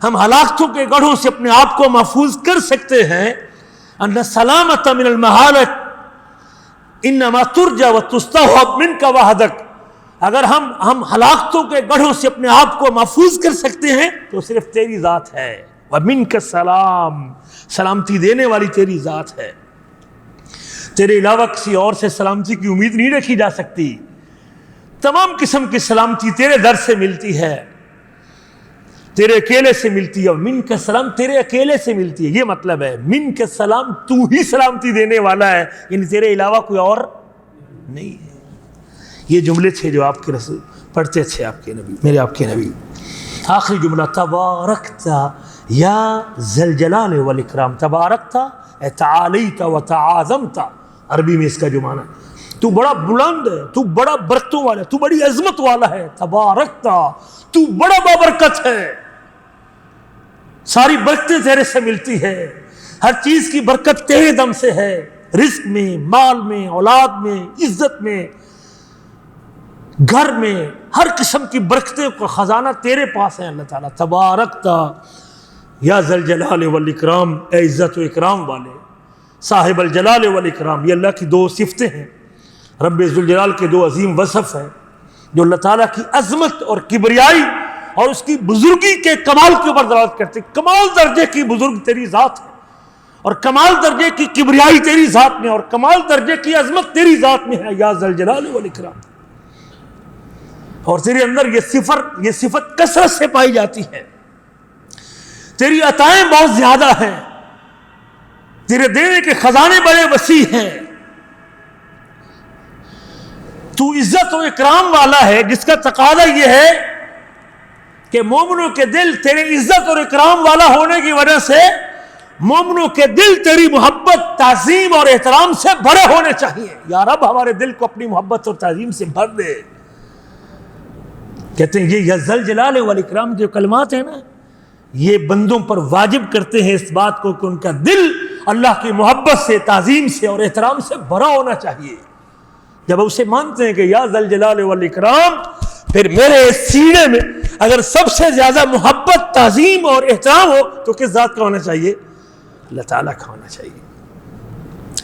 ہم ہلاکتوں کے گڑھوں سے اپنے آپ کو محفوظ کر سکتے ہیں. ان السلامۃ من المحالۃ انما ترجى وتستوحب منك وحدك. اگر ہم ہلاکتوں کے گڑھوں سے اپنے آپ کو محفوظ کر سکتے ہیں تو صرف تیری ذات ہے. ومنک السلام، سلامتی دینے والی تیری ذات ہے. تیرے علاوہ کسی اور سے سلامتی کی امید نہیں رکھی جا سکتی. تمام قسم کی سلامتی تیرے در سے ملتی ہے، تیرے اکیلے سے ملتی ہے. من کا سلام تیرے اکیلے سے ملتی ہے، یہ مطلب ہے من کا سلام، تو ہی سلامتی دینے والا ہے، یعنی تیرے علاوہ کوئی اور نہیں ہے. یہ جملے تھے جو آپ کے رسول پڑھتے تھے، آپ کے نبی، میرے آپ کے نبی. آخری جملہ تبارکت یا ذی الجلال والاکرام. تبارکت اے تعالیت و تعاظمت، عربی میں اس کا جو معنی ہے تو بڑا بلند ہے، تو بڑا برکتوں والا ہے، تو بڑی عظمت والا ہے. تبارکت، تو بڑا بابرکت ہے، ساری برکتیں تیرے سے ملتی ہے، ہر چیز کی برکت تیرے دم سے ہے، رزق میں، مال میں، اولاد میں، عزت میں، گھر میں، ہر قسم کی برکتیں کا خزانہ تیرے پاس ہے اللہ تعالیٰ. تبارکت یا ذی الجلال والاکرام، اے عزت و اکرام والے، صاحب الجلال والاکرام. یہ اللہ کی دو صفتیں ہیں، رب ذوالجلال کے دو عظیم وصف ہیں جو اللہ تعالیٰ کی عظمت اور کبریائی اور اس کی بزرگی کے کمال کے اوپر دلالت کرتے. کمال درجے کی بزرگ تیری ذات ہے اور کمال درجے کی کبریائی تیری ذات میں اور کمال درجے کی عظمت تیری ذات میں ہے. یا ذی الجلال والاکرام. اور تیرے اندر یہ صفت کثرت سے پائی جاتی ہے. تیری عطائیں بہت زیادہ ہیں, تیرے دینے کے خزانے بڑے وسیع ہیں. تو عزت و اکرام والا ہے, جس کا تقاضا یہ ہے کہ مومنوں کے دل تیرے عزت اور اکرام والا ہونے کی وجہ سے مومنوں کے دل تیری محبت, تعظیم اور احترام سے بھرے ہونے چاہیے. یا رب ہمارے دل کو اپنی محبت اور تعظیم سے بھر دے. کہتے ہیں یہ ذل جلال والاکرام جو کلمات ہیں نا, یہ بندوں پر واجب کرتے ہیں اس بات کو کہ ان کا دل اللہ کی محبت سے, تعظیم سے اور احترام سے بھرا ہونا چاہیے. جب اسے مانتے ہیں کہ یا ذل جلال والاکرام, پھر میرے سینے میں اگر سب سے زیادہ محبت, تعظیم اور احترام ہو تو کس ذات کا ہونا چاہیے؟ اللہ تعالیٰ کا ہونا چاہیے.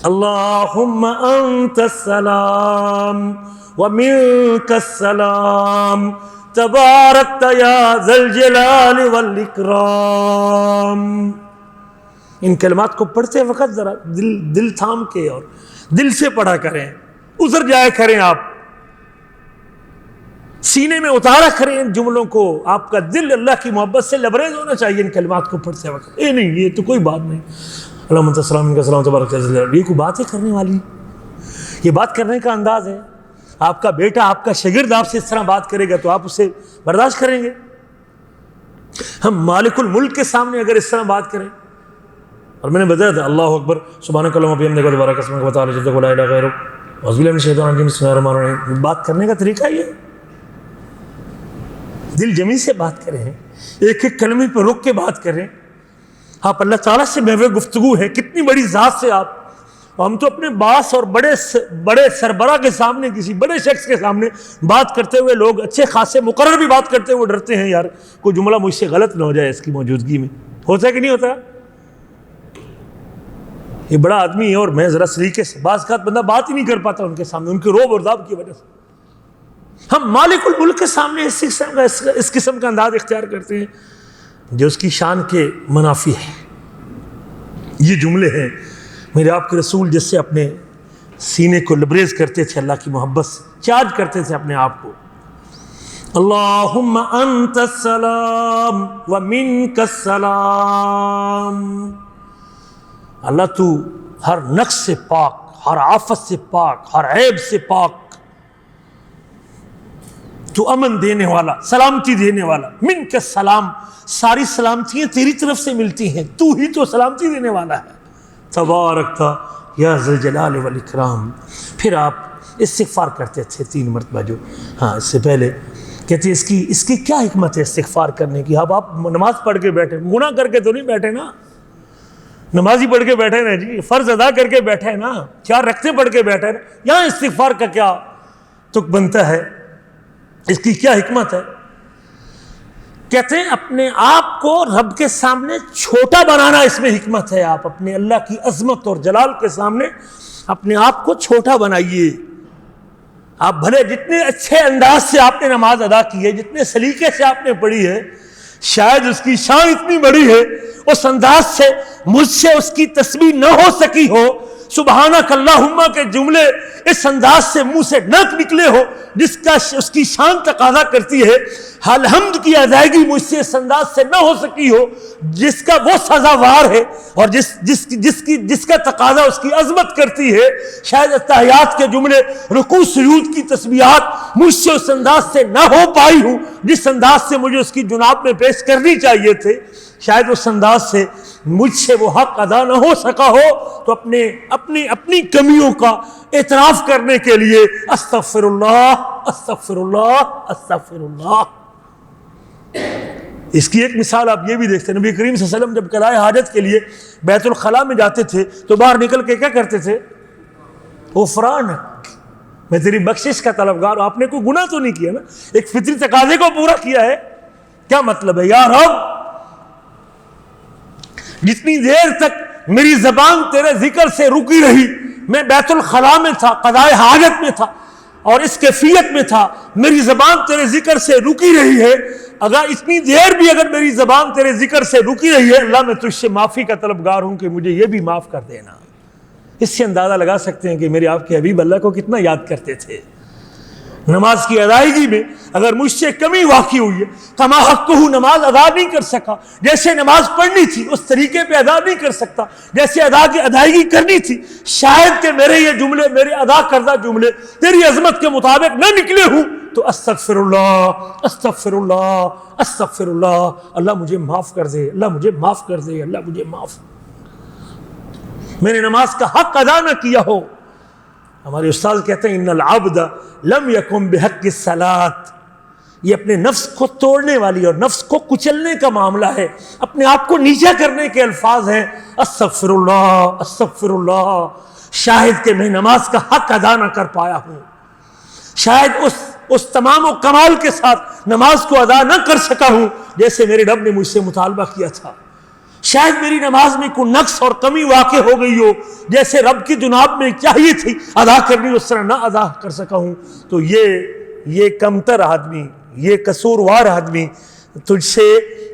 اللہم انت السلام ومنک السلام تبارکت یا ذی الجلال والاکرام. ان کلمات کو پڑھتے وقت ذرا دل تھام کے اور دل سے پڑھا کریں, اتر جایا کریں, آپ سینے میں اتارا کریں ان جملوں کو. آپ کا دل اللہ کی محبت سے لبریز ہونا چاہیے ان کلمات کو پڑھتے وقت. نہیں یہ تو کوئی بات نہیں, اللہم انت السلام کا سلام تبارک, یہ کوئی باتیں کرنے والی, یہ بات کرنے کا انداز ہے. آپ کا بیٹا, آپ کا شاگرد آپ سے اس طرح بات کرے گا تو آپ اسے برداشت کریں گے؟ ہم مالک الملک کے سامنے اگر اس طرح بات کریں, اور میں نے بتایا تھا اللہ اکبر سبحانک اللہم وبحمدک تبارک اسمک وتعالی جدک ولا الہ غیرک اعوذ باللہ من الشیطان الرجیم بسم اللہ الرحمن الرحیم. بات کرنے کا طریقہ یہ, دل جمی سے بات کریں, ایک ایک کلمے پہ رک کے بات کریں. آپ اللہ تعالیٰ سے محو گفتگو ہے, کتنی بڑی ذات سے آپ. ہم تو اپنے باس اور بڑے سربراہ کے سامنے, کسی بڑے شخص کے سامنے بات کرتے ہوئے لوگ اچھے خاصے مقرر بھی بات کرتے ہوئے ڈرتے ہیں, یار کوئی جملہ مجھ سے غلط نہ ہو جائے اس کی موجودگی میں. ہوتا ہے کہ نہیں ہوتا؟ یہ بڑا آدمی ہے اور میں ذرا سلیقے سے, بعض اوقات بندہ بات ہی نہیں کر پاتا ان کے سامنے, ان کے روب اور داب کی وجہ سے. ہم مالک الملک کے سامنے اس قسم کا انداز اختیار کرتے ہیں جو اس کی شان کے منافی ہے. یہ جملے ہیں میرے آپ کے رسول جس سے اپنے سینے کو لبریز کرتے تھے, اللہ کی محبت سے چارج کرتے تھے اپنے آپ کو. اللہم انت السلام ومنک السلام. اللہ تو ہر نقص سے پاک, ہر آفت سے پاک, ہر عیب سے پاک, تو امن دینے والا, سلامتی دینے والا. منک السلام, ساری سلامتیاں تیری طرف سے ملتی ہیں, تو ہی تو سلامتی دینے والا ہے. تبارکتا یا ذی الجلال والاکرام. پھر آپ استغفار کرتے تھے 3 مرتبہ, جو ہاں اس سے پہلے کہتے اس کی کیا حکمت ہے استغفار کرنے کی؟ اب آپ نماز پڑھ کے بیٹھے, گناہ کر کے تو نہیں بیٹھے نا, نمازی پڑھ کے بیٹھے نا جی, فرض ادا کر کے بیٹھے نا, 4 رکعتیں پڑھ کے بیٹھے نا. یہاں استغفار کا کیا تک بنتا ہے, اس کی کیا حکمت ہے؟ کہتے ہیں اپنے آپ کو رب کے سامنے چھوٹا بنانا اس میں حکمت ہے. آپ اپنے اللہ کی عظمت اور جلال کے سامنے اپنے آپ کو چھوٹا بنائیے. آپ بھلے جتنے اچھے انداز سے آپ نے نماز ادا کی ہے, جتنے سلیقے سے آپ نے پڑھی ہے, شاید اس کی شان اتنی بڑی ہے اس انداز سے مجھ سے اس کی تسبیح نہ ہو سکی ہو, سبحانک اللہم کے جملے اس انداز سے منہ سے نہ نکلے ہو جس کا اس کی شان تقاضا کرتی ہے. الحمد کی ادائیگی مجھ سے اس انداز سے نہ ہو سکی ہو جس کا وہ سزاوار ہے اور جس کا تقاضا اس کی عظمت کرتی ہے. شاید اتحیات کے جملے, رکوع سجود کی تسبیحات مجھ سے اس انداز سے نہ ہو پائی ہوں جس انداز سے مجھے اس کی جناب میں پیش کرنی چاہیے تھے. شاید اس انداز سے مجھ سے وہ حق ادا نہ ہو سکا ہو, تو اپنی کمیوں کا اعتراف کرنے کے لیے استغفر اللہ استغفر اللہ استغفر اللہ. اس کی ایک مثال آپ یہ بھی دیکھتے ہیں, نبی کریم صلی اللہ علیہ وسلم جب قضاء حاجت کے لیے بیت الخلاء میں جاتے تھے تو باہر نکل کے کیا کرتے تھے؟ غفرانک, میں تیری بخشش کا طلبگار ہوں. آپ نے کوئی گناہ تو نہیں کیا نا, ایک فطری تقاضے کو پورا کیا ہے. کیا مطلب ہے؟ یا رب جتنی دیر تک میری زبان تیرے ذکر سے رکی رہی, میں بیت الخلاء میں تھا, قضاء حاجت میں تھا اور اس کیفیت میں تھا, میری زبان تیرے ذکر سے رکی رہی ہے. اگر اتنی دیر بھی اگر میری زبان تیرے ذکر سے رکی رہی ہے, اللہ میں تجھ سے معافی کا طلبگار ہوں کہ مجھے یہ بھی معاف کر دینا. اس سے اندازہ لگا سکتے ہیں کہ میرے آپ کے حبیب اللہ کو کتنا یاد کرتے تھے. نماز کی ادائیگی میں اگر مجھ سے کمی واقع ہوئی ہے، کما حقہ نماز ادا نہیں کر سکا، جیسے نماز پڑھنی تھی اس طریقے پہ ادا نہیں کر سکتا، جیسے ادائیگی کرنی تھی، شاید کہ میرے یہ جملے، میرے ادا کردہ جملے تیری عظمت کے مطابق نہ نکلے ہوں تو استغفر اللہ استغفر اللہ استغفر اللہ، اللہ مجھے معاف کر دے، اللہ مجھے معاف کر دے، اللہ مجھے معاف، میں نے نماز کا حق ادا نہ کیا ہو۔ ہمارے استاد کہتے ہیں ان العبد لم یکن بحق الصلاۃ، یہ اپنے نفس کو توڑنے والی اور نفس کو کچلنے کا معاملہ ہے، اپنے آپ کو نیچا کرنے کے الفاظ ہیں، استغفر اللہ استغفر اللہ، شاہد کہ میں نماز کا حق ادا نہ کر پایا ہوں، شاید اس تمام و کمال کے ساتھ نماز کو ادا نہ کر سکا ہوں جیسے میرے رب نے مجھ سے مطالبہ کیا تھا، شاید میری نماز میں کوئی نقص اور کمی واقع ہو گئی ہو، جیسے رب کی جناب میں چاہیے تھی ادا کرنی اس طرح نہ ادا کر سکا ہوں، تو یہ کمتر آدمی، یہ قصوروار آدمی تجھ سے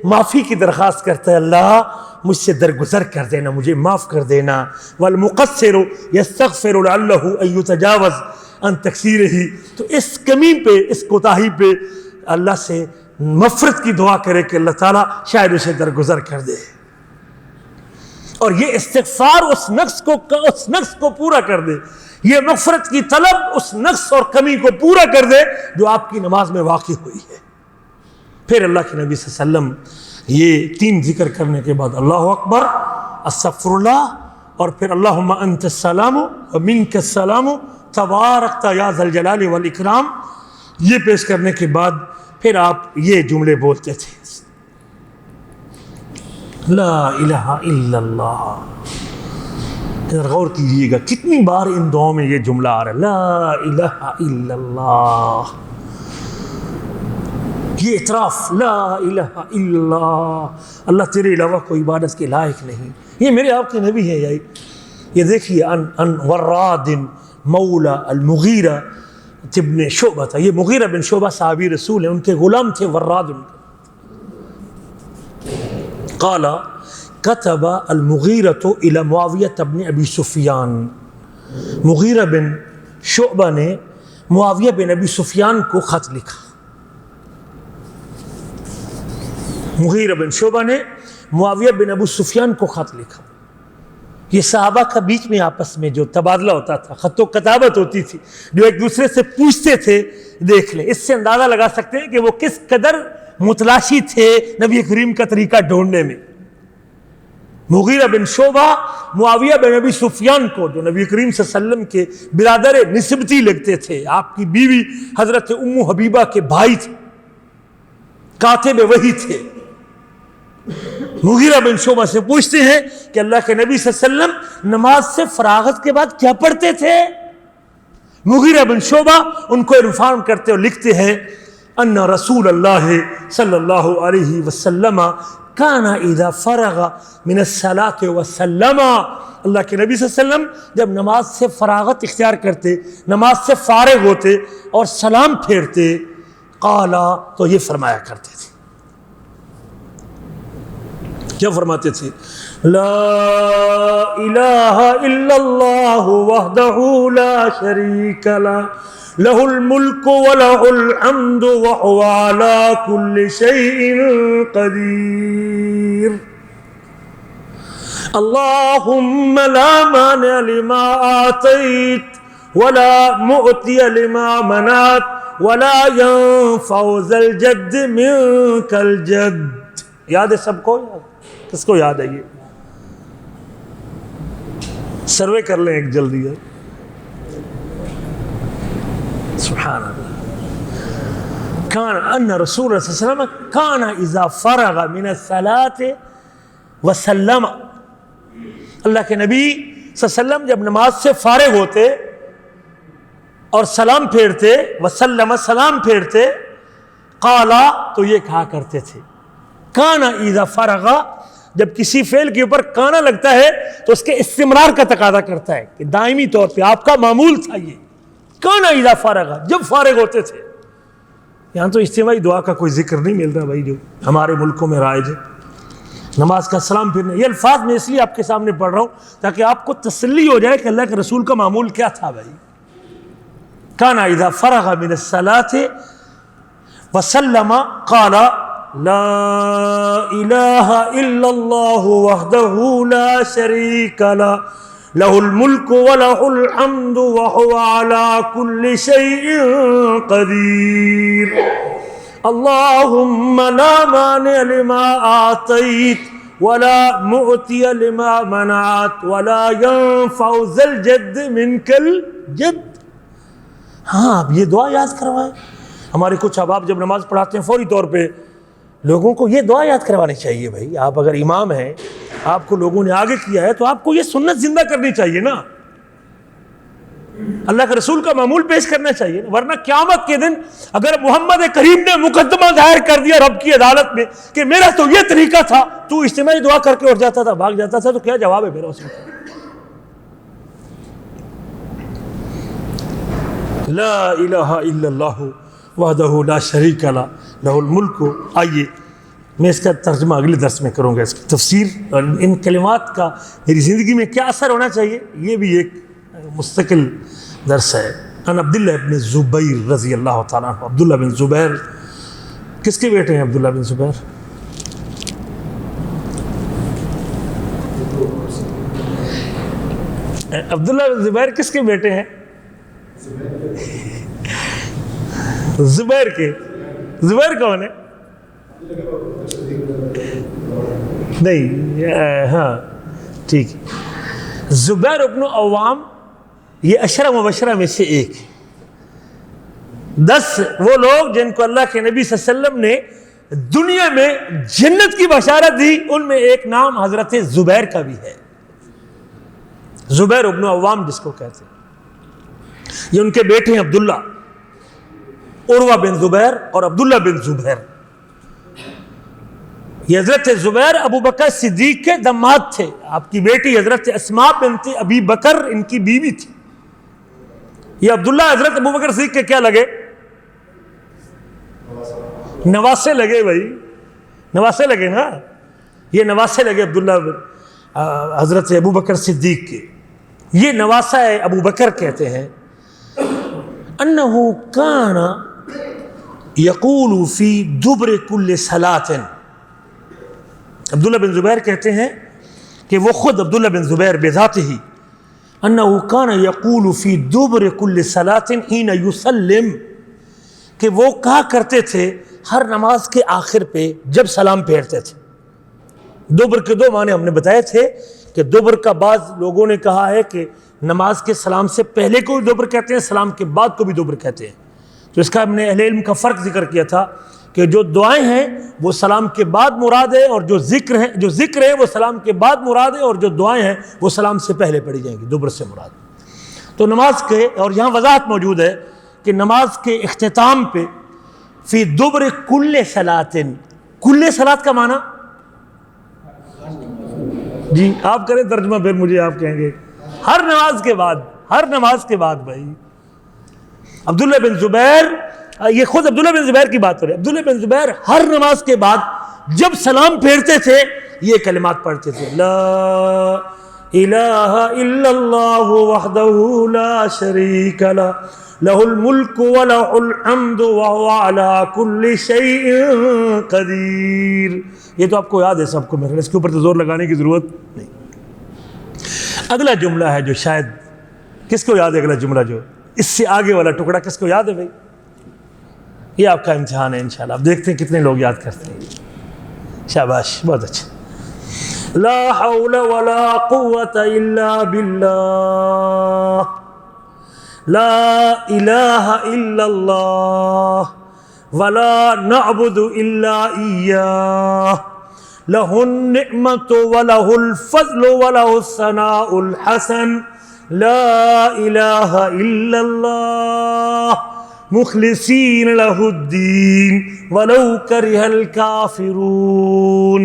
معافی کی درخواست کرتا ہے، اللہ مجھ سے درگزر کر دینا، مجھے معاف کر دینا۔ والمقصر یستغفر لعلہ ان یتجاوز عن تقصیرہ، تو اس کمی پہ، اس کوتاہی پہ اللہ سے مغفرت کی دعا کرے کہ اللہ تعالیٰ شاید اسے درگزر کر دے، اور یہ استغفار اس نقص کو پورا کر دے، یہ مغفرت کی طلب اس نقص اور کمی کو پورا کر دے جو آپ کی نماز میں واقع ہوئی ہے۔ پھر اللہ کے نبی صلی اللہ علیہ وسلم یہ 3 ذکر کرنے کے بعد اللہ اکبر، استغفر اللہ، اور پھر اللہم انت السلام و منک السلام تبارکت یا ذا الجلال والاکرام، یہ پیش کرنے کے بعد پھر آپ یہ جملے بولتے تھے، لا الہ الا اللہ۔ ذرا غور کیجئے گا کتنی بار ان دعاؤں میں یہ جملہ آ رہا ہے، لا الہ الا اللہ، یہ اعتراف، لا الہ الا اللہ، اللہ تیرے علاوہ کوئی عبادت کے لائق نہیں۔ یہ میرے آپ کے نبی ہے، یہ دیکھیے ان وراد مولا المغیرہ ابن شعبہ تھا، یہ مغیرہ بن شعبہ صحابی رسول ہیں، ان کے غلام تھے وراد، ان قال كتب المغیرۃ الی معاویہ بن ابی سفیان، مغیرہ بن شعبہ نے معاویہ بن ابی سفیان کو خط لکھا، مغیرہ بن شعبہ نے معاویہ بن ابو سفیان کو خط لکھا۔ یہ صحابہ کا بیچ میں آپس میں جو تبادلہ ہوتا تھا، خط و کتابت ہوتی تھی، جو ایک دوسرے سے پوچھتے تھے، دیکھ لیں اس سے اندازہ لگا سکتے ہیں کہ وہ کس قدر متلاشی تھے نبی کریم کا طریقہ ڈھونڈنے میں۔ مغیرہ بن شعبہ معاویہ بن ابی سفیان کو، جو نبی کریم صلی اللہ علیہ وسلم کے برادر نسبتی لگتے تھے، آپ کی بیوی حضرت ام حبیبہ کے بھائی تھے، کاتب وحی تھے، مغیرہ بن شعبہ سے پوچھتے ہیں کہ اللہ کے نبی صلی اللہ علیہ وسلم نماز سے فراغت کے بعد کیا پڑھتے تھے؟ مغیرہ بن شعبہ ان کو انفارم کرتے اور لکھتے ہیں ان رسول اللہ صلی اللہ علیہ وسلم کان اذا فرغ من الصلاۃ وسلم، اللہ کے نبی صلی اللہ علیہ وسلم جب نماز سے فراغت اختیار کرتے، نماز سے فارغ ہوتے اور سلام پھیرتے، قالا، تو یہ فرمایا کرتے تھے، کیا فرماتے تھے؟ لا الہ الا اللہ وحدہ لا شریک لہ، لہ الملک ولہ الحمد وہو علی کل شیء قدیر، اللہم لا مانع لما آتیت ولا معطی لما منعت ولا ينفع ذا الجد منک الجد۔ یاد ہے سب کو؟ کس کو یاد ہے؟ یہ سروے کر لیں ایک جلدی ہے، سبحان اللہ۔ کان ان رسول اللہ صلی اللہ علیہ وسلم کان اذا فرغ من الصلاۃ وسلم، اللہ کے نبی صلی اللہ علیہ وسلم جب نماز سے فارغ ہوتے اور سلام پھیرتے، وسلم سلام پھیرتے، قالا، تو یہ کہا کرتے تھے، کانا اذا فرغ، جب کسی فعل کے اوپر کانا لگتا ہے تو اس کے استمرار کا تقاضا کرتا ہے کہ دائمی طور پہ آپ کا معمول تھا یہ، کانا اذا فرغ، جب فارغ ہوتے تھے۔ یہاں تو اجتماعی دعا کا کوئی ذکر نہیں مل رہا بھائی، جو ہمارے ملکوں میں رائج ہے، نماز کا سلام پھرنا۔ یہ الفاظ میں اس لیے آپ کے سامنے پڑھ رہا ہوں تاکہ آپ کو تسلی ہو جائے کہ اللہ کے رسول کا معمول کیا تھا بھائی، کان اذا فرغ من الصلاۃ وسلم قال لا الہ الا اللہ وحدہ لا شریک له له الملك وله الحمد وهو على كل شيء قدير اللهم لا مانع لما أعطيت ولا معطي لما منعت ولا ينفع ذا الجد منك الجد. ہاں اب یہ دعا یاد کروائیں. ہمارے کچھ احباب جب نماز پڑھاتے ہیں فوری طور پہ لوگوں کو یہ دعا یاد کروانی چاہیے. بھائی آپ اگر امام ہیں, آپ کو لوگوں نے آگے کیا ہے, تو آپ کو یہ سنت زندہ کرنی چاہیے نا, اللہ کے رسول کا معمول پیش کرنا چاہیے نا. ورنہ قیامت کے دن اگر محمد کریم نے مقدمہ ظاہر کر دیا رب کی عدالت میں کہ میرا تو یہ طریقہ تھا, تو اجتماعی دعا کر کے اٹھ جاتا تھا, بھاگ جاتا تھا, تو کیا جواب ہے میرا اس میں؟ لا الہ الا اللہ وحدہ لا شریک لہ لہ الملک. آئیے میں اس کا ترجمہ اگلے درس میں کروں گا, اس کی تفسیر اور ان کلمات کا میری زندگی میں کیا اثر ہونا چاہیے, یہ بھی ایک مستقل درس ہے. ان عبداللہ بن زبیر رضی اللہ تعالیٰ عنہ. عبداللہ بن زبیر کس کے بیٹے ہیں؟ عبداللہ بن زبیر عبداللہ بن زبیر کس کے بیٹے ہیں؟ زبیر کے. زبیر کون ہے؟ نہیں, ہاں ٹھیک. زبیر ابن عوام یہ عشرہ مبشرہ میں سے ایک. 10 وہ لوگ جن کو اللہ کے نبی صلی اللہ علیہ وسلم نے دنیا میں جنت کی بشارت دی, ان میں ایک نام حضرت زبیر کا بھی ہے. زبیر ابن عوام جس کو کہتے ہیں, یہ ان کے بیٹے ہیں عبداللہ, عروہ بن زبیر اور عبداللہ بن زبیر. یہ حضرت زبیر ابو بکر صدیق کے داماد تھے. آپ کی بیٹی حضرت اسماء بنت ابی بکر ان کی بیوی تھی. یہ عبداللہ حضرت ابو بکر صدیق کے کیا لگے؟ نواسے لگے. بھائی نواسے لگے نا, یہ نواسے لگے عبداللہ حضرت ابو بکر صدیق کے. یہ نواسہ ابو بکر کہتے ہیں انہو کان یقول فی دبر کل صلاۃ. عبداللہ بن زبیر کہتے ہیں کہ وہ خود عبداللہ بن زبیر بذات ہی انہو کان یقول فی دبر کل صلاۃ حین یسلم, کہ وہ کہا کرتے تھے ہر نماز کے آخر پہ جب سلام پھیرتے تھے. دبر کے 2 معنی ہم نے بتائے تھے کہ دبر کا بعض لوگوں نے کہا ہے کہ نماز کے سلام سے پہلے کو بھی دبر کہتے ہیں, سلام کے بعد کو بھی دبر کہتے ہیں. تو اس کا ہم نے اہل علم کا فرق ذکر کیا تھا کہ جو دعائیں ہیں وہ سلام کے بعد مراد ہے, اور جو ذکر ہے وہ سلام کے بعد مراد ہے, اور جو دعائیں ہیں وہ سلام سے پہلے پڑھی جائیں گی, دبر سے مراد. تو نماز کے, اور یہاں وضاحت موجود ہے کہ نماز کے اختتام پہ فی دبر کل صلاۃ. کل صلاۃ کا معنی جی آپ کریں ترجمہ, پھر مجھے آپ کہیں گے ہر نماز کے بعد. ہر نماز کے بعد. بھائی عبداللہ بن زبیر, یہ خود عبداللہ بن زبیر کی بات ہو رہی ہے. عبداللہ بن زبیر ہر نماز کے بعد جب سلام پھیرتے تھے یہ کلمات پڑھتے تھے, لا الہ الا اللہ وحدہ لا شریک لہ لہ الملک ولہ الحمد وہو علی کل شیء قدیر. یہ تو آپ کو یاد ہے سب کو, میرے اس کے اوپر تو زور لگانے کی ضرورت نہیں. اگلا جملہ ہے جو شاید کس کو یاد ہے, اگلا جملہ جو اس سے آگے والا ٹکڑا کس کو یاد ہے؟ بھائی یہ آپ کا امتحان ہے انشاءاللہ. آپ دیکھتے ہیں کتنے لوگ یاد کرتے ہیں. شاباش, بہت اچھا. لا حول ولا قوة الا باللہ لا الہ الا اللہ ولا نعبد الا ایاہ لہ النعمت ولہ الفضل ولہ الثناء الحسن لا الہ الا اللہ مخلصین لہ الدین ولو کرہ الکافرون.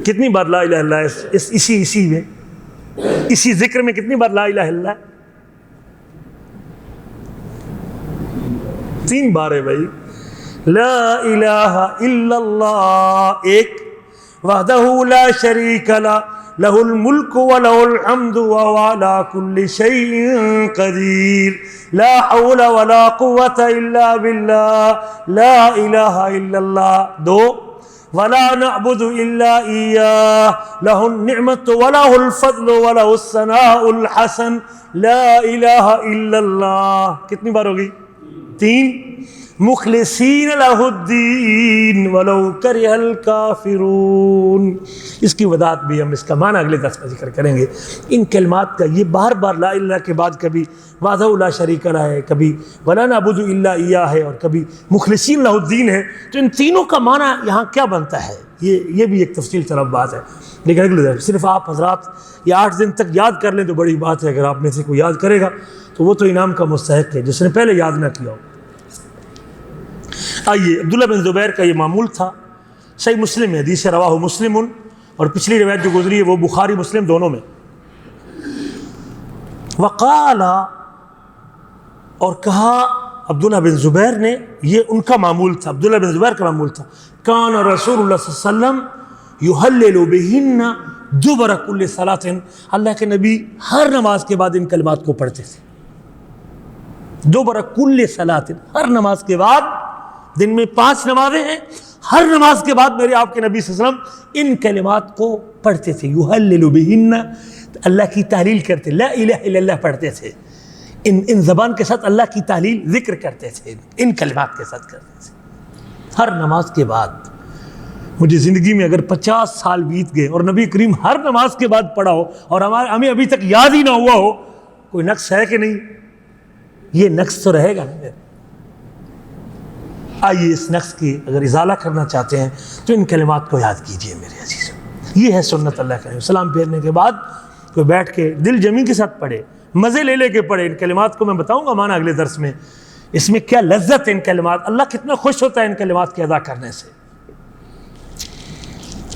کتنی بار لا الہ الا اللہ اسی ذکر میں کتنی بار لا الہ الا اللہ؟ 3 بار ہے بھائی. لا الہ الا اللہ 1, وحدہ لا شریک لہ لہ الملک ولہ الحمد وهو على كل شيء قدیر لا حول ولا قوة الا باللہ لا الہ الا اللہ. 2 ولا نعبد الا ایاہ لہ النعمت ولہ الفضل ولہ الثناء الحسن لا الہ الا اللہ. کتنی بار ہوگی؟ 3 مخلصین لہ الدین ولو کرہ الکافرون. اس کی وضاحت بھی ہم اس کا معنی اگلے درس میں ذکر کریں گے. ان کلمات کا یہ بار بار لا الہ کے بعد کبھی وحدہ لا شریک لہ ہے، کبھی ولا نعبد الا ایاہ ہے، اور کبھی مخلصین لہ الدین ہے. تو ان تینوں کا معنی یہاں کیا بنتا ہے، یہ بھی ایک تفصیل طلب بات ہے. لیکن اگلے درس صرف آپ حضرات یہ 8 دن تک یاد کر لیں تو بڑی بات ہے. اگر آپ میں سے کوئی یاد کرے گا تو وہ تو انعام کا مستحق ہے جس نے پہلے یاد نہ کیا ہو. آئیے، عبداللہ بن زبیر کا یہ معمول تھا. صحیح مسلم میں حدیث رواہ مسلم، اور پچھلی روایت جو گزری ہے وہ بخاری مسلم دونوں میں. وقال، اور کہا عبداللہ بن زبیر نے، یہ ان کا معمول تھا، عبداللہ بن زبیر کا معمول تھا. کان رسول اللہ صلی اللہ علیہ وسلم یحلل بہن دبر کل صلاۃ. اللہ کے نبی ہر نماز کے بعد ان کلمات کو پڑھتے تھے. دبر کل صلاۃ، ہر نماز کے بعد. دن میں 5 نمازیں ہیں، ہر نماز کے بعد میرے آپ کے نبی صلی اللہ علیہ وسلم ان کلمات کو پڑھتے تھے. یحلل بہن، اللہ کی تحلیل کرتے، لا الہ الا اللہ پڑھتے تھے. ان زبان کے ساتھ اللہ کی تحلیل ذکر کرتے تھے، ان کلمات کے ساتھ کرتے تھے ہر نماز کے بعد. مجھے زندگی میں اگر 50 سال بیت گئے اور نبی کریم ہر نماز کے بعد پڑھا ہو اور ہمیں ابھی تک یاد ہی نہ ہوا ہو، کوئی نقص ہے کہ نہیں؟ یہ نقص تو رہے گا نا. آئیے اس نقص کی اگر ازالہ کرنا چاہتے ہیں تو ان کلمات کو یاد کیجئے میرے عزیزوں. یہ ہے سنت اللہ کریم. سلام پھیرنے کے بعد کوئی بیٹھ کے دل جمی کے ساتھ پڑھے، مزے لے کے پڑھے. ان کلمات کو میں بتاؤں گا معنی اگلے درس میں. اس میں کیا لذت ہے ان کلمات، اللہ کتنا خوش ہوتا ہے ان کلمات کے ادا کرنے سے.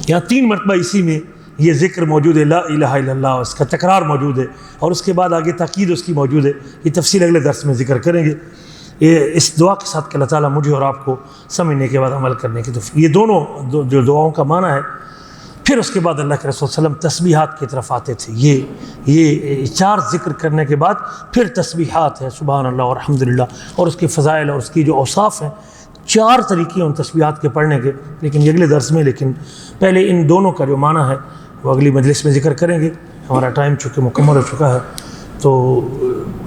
یہاں 3 مرتبہ اسی میں یہ ذکر موجود ہے، لا الہ الا اللہ، اس کا تکرار موجود ہے، اور اس کے بعد آگے تاکید اس کی موجود ہے. یہ تفصیل اگلے درس میں ذکر کریں گے. یہ اس دعا کے ساتھ کہ اللہ تعالیٰ مجھے اور آپ کو سمجھنے کے بعد عمل کرنے کی توفیق. یہ دونوں جو دعاؤں کا معنی ہے. پھر اس کے بعد اللہ کے رسول صلی اللہ علیہ وسلم تسبیحات کی طرف آتے تھے. یہ 4 ذکر کرنے کے بعد پھر تسبیحات ہے، سبحان اللہ اور الحمدللہ، اور اس کے فضائل اور اس کی جو اوصاف ہیں. 4 طریقے ان تسبیحات کے پڑھنے کے، لیکن یہ اگلے درس میں. لیکن پہلے ان دونوں کا جو معنی ہے وہ اگلی مجلس میں ذکر کریں گے. ہمارا ٹائم چونکہ مکمل ہو چکا ہے، تو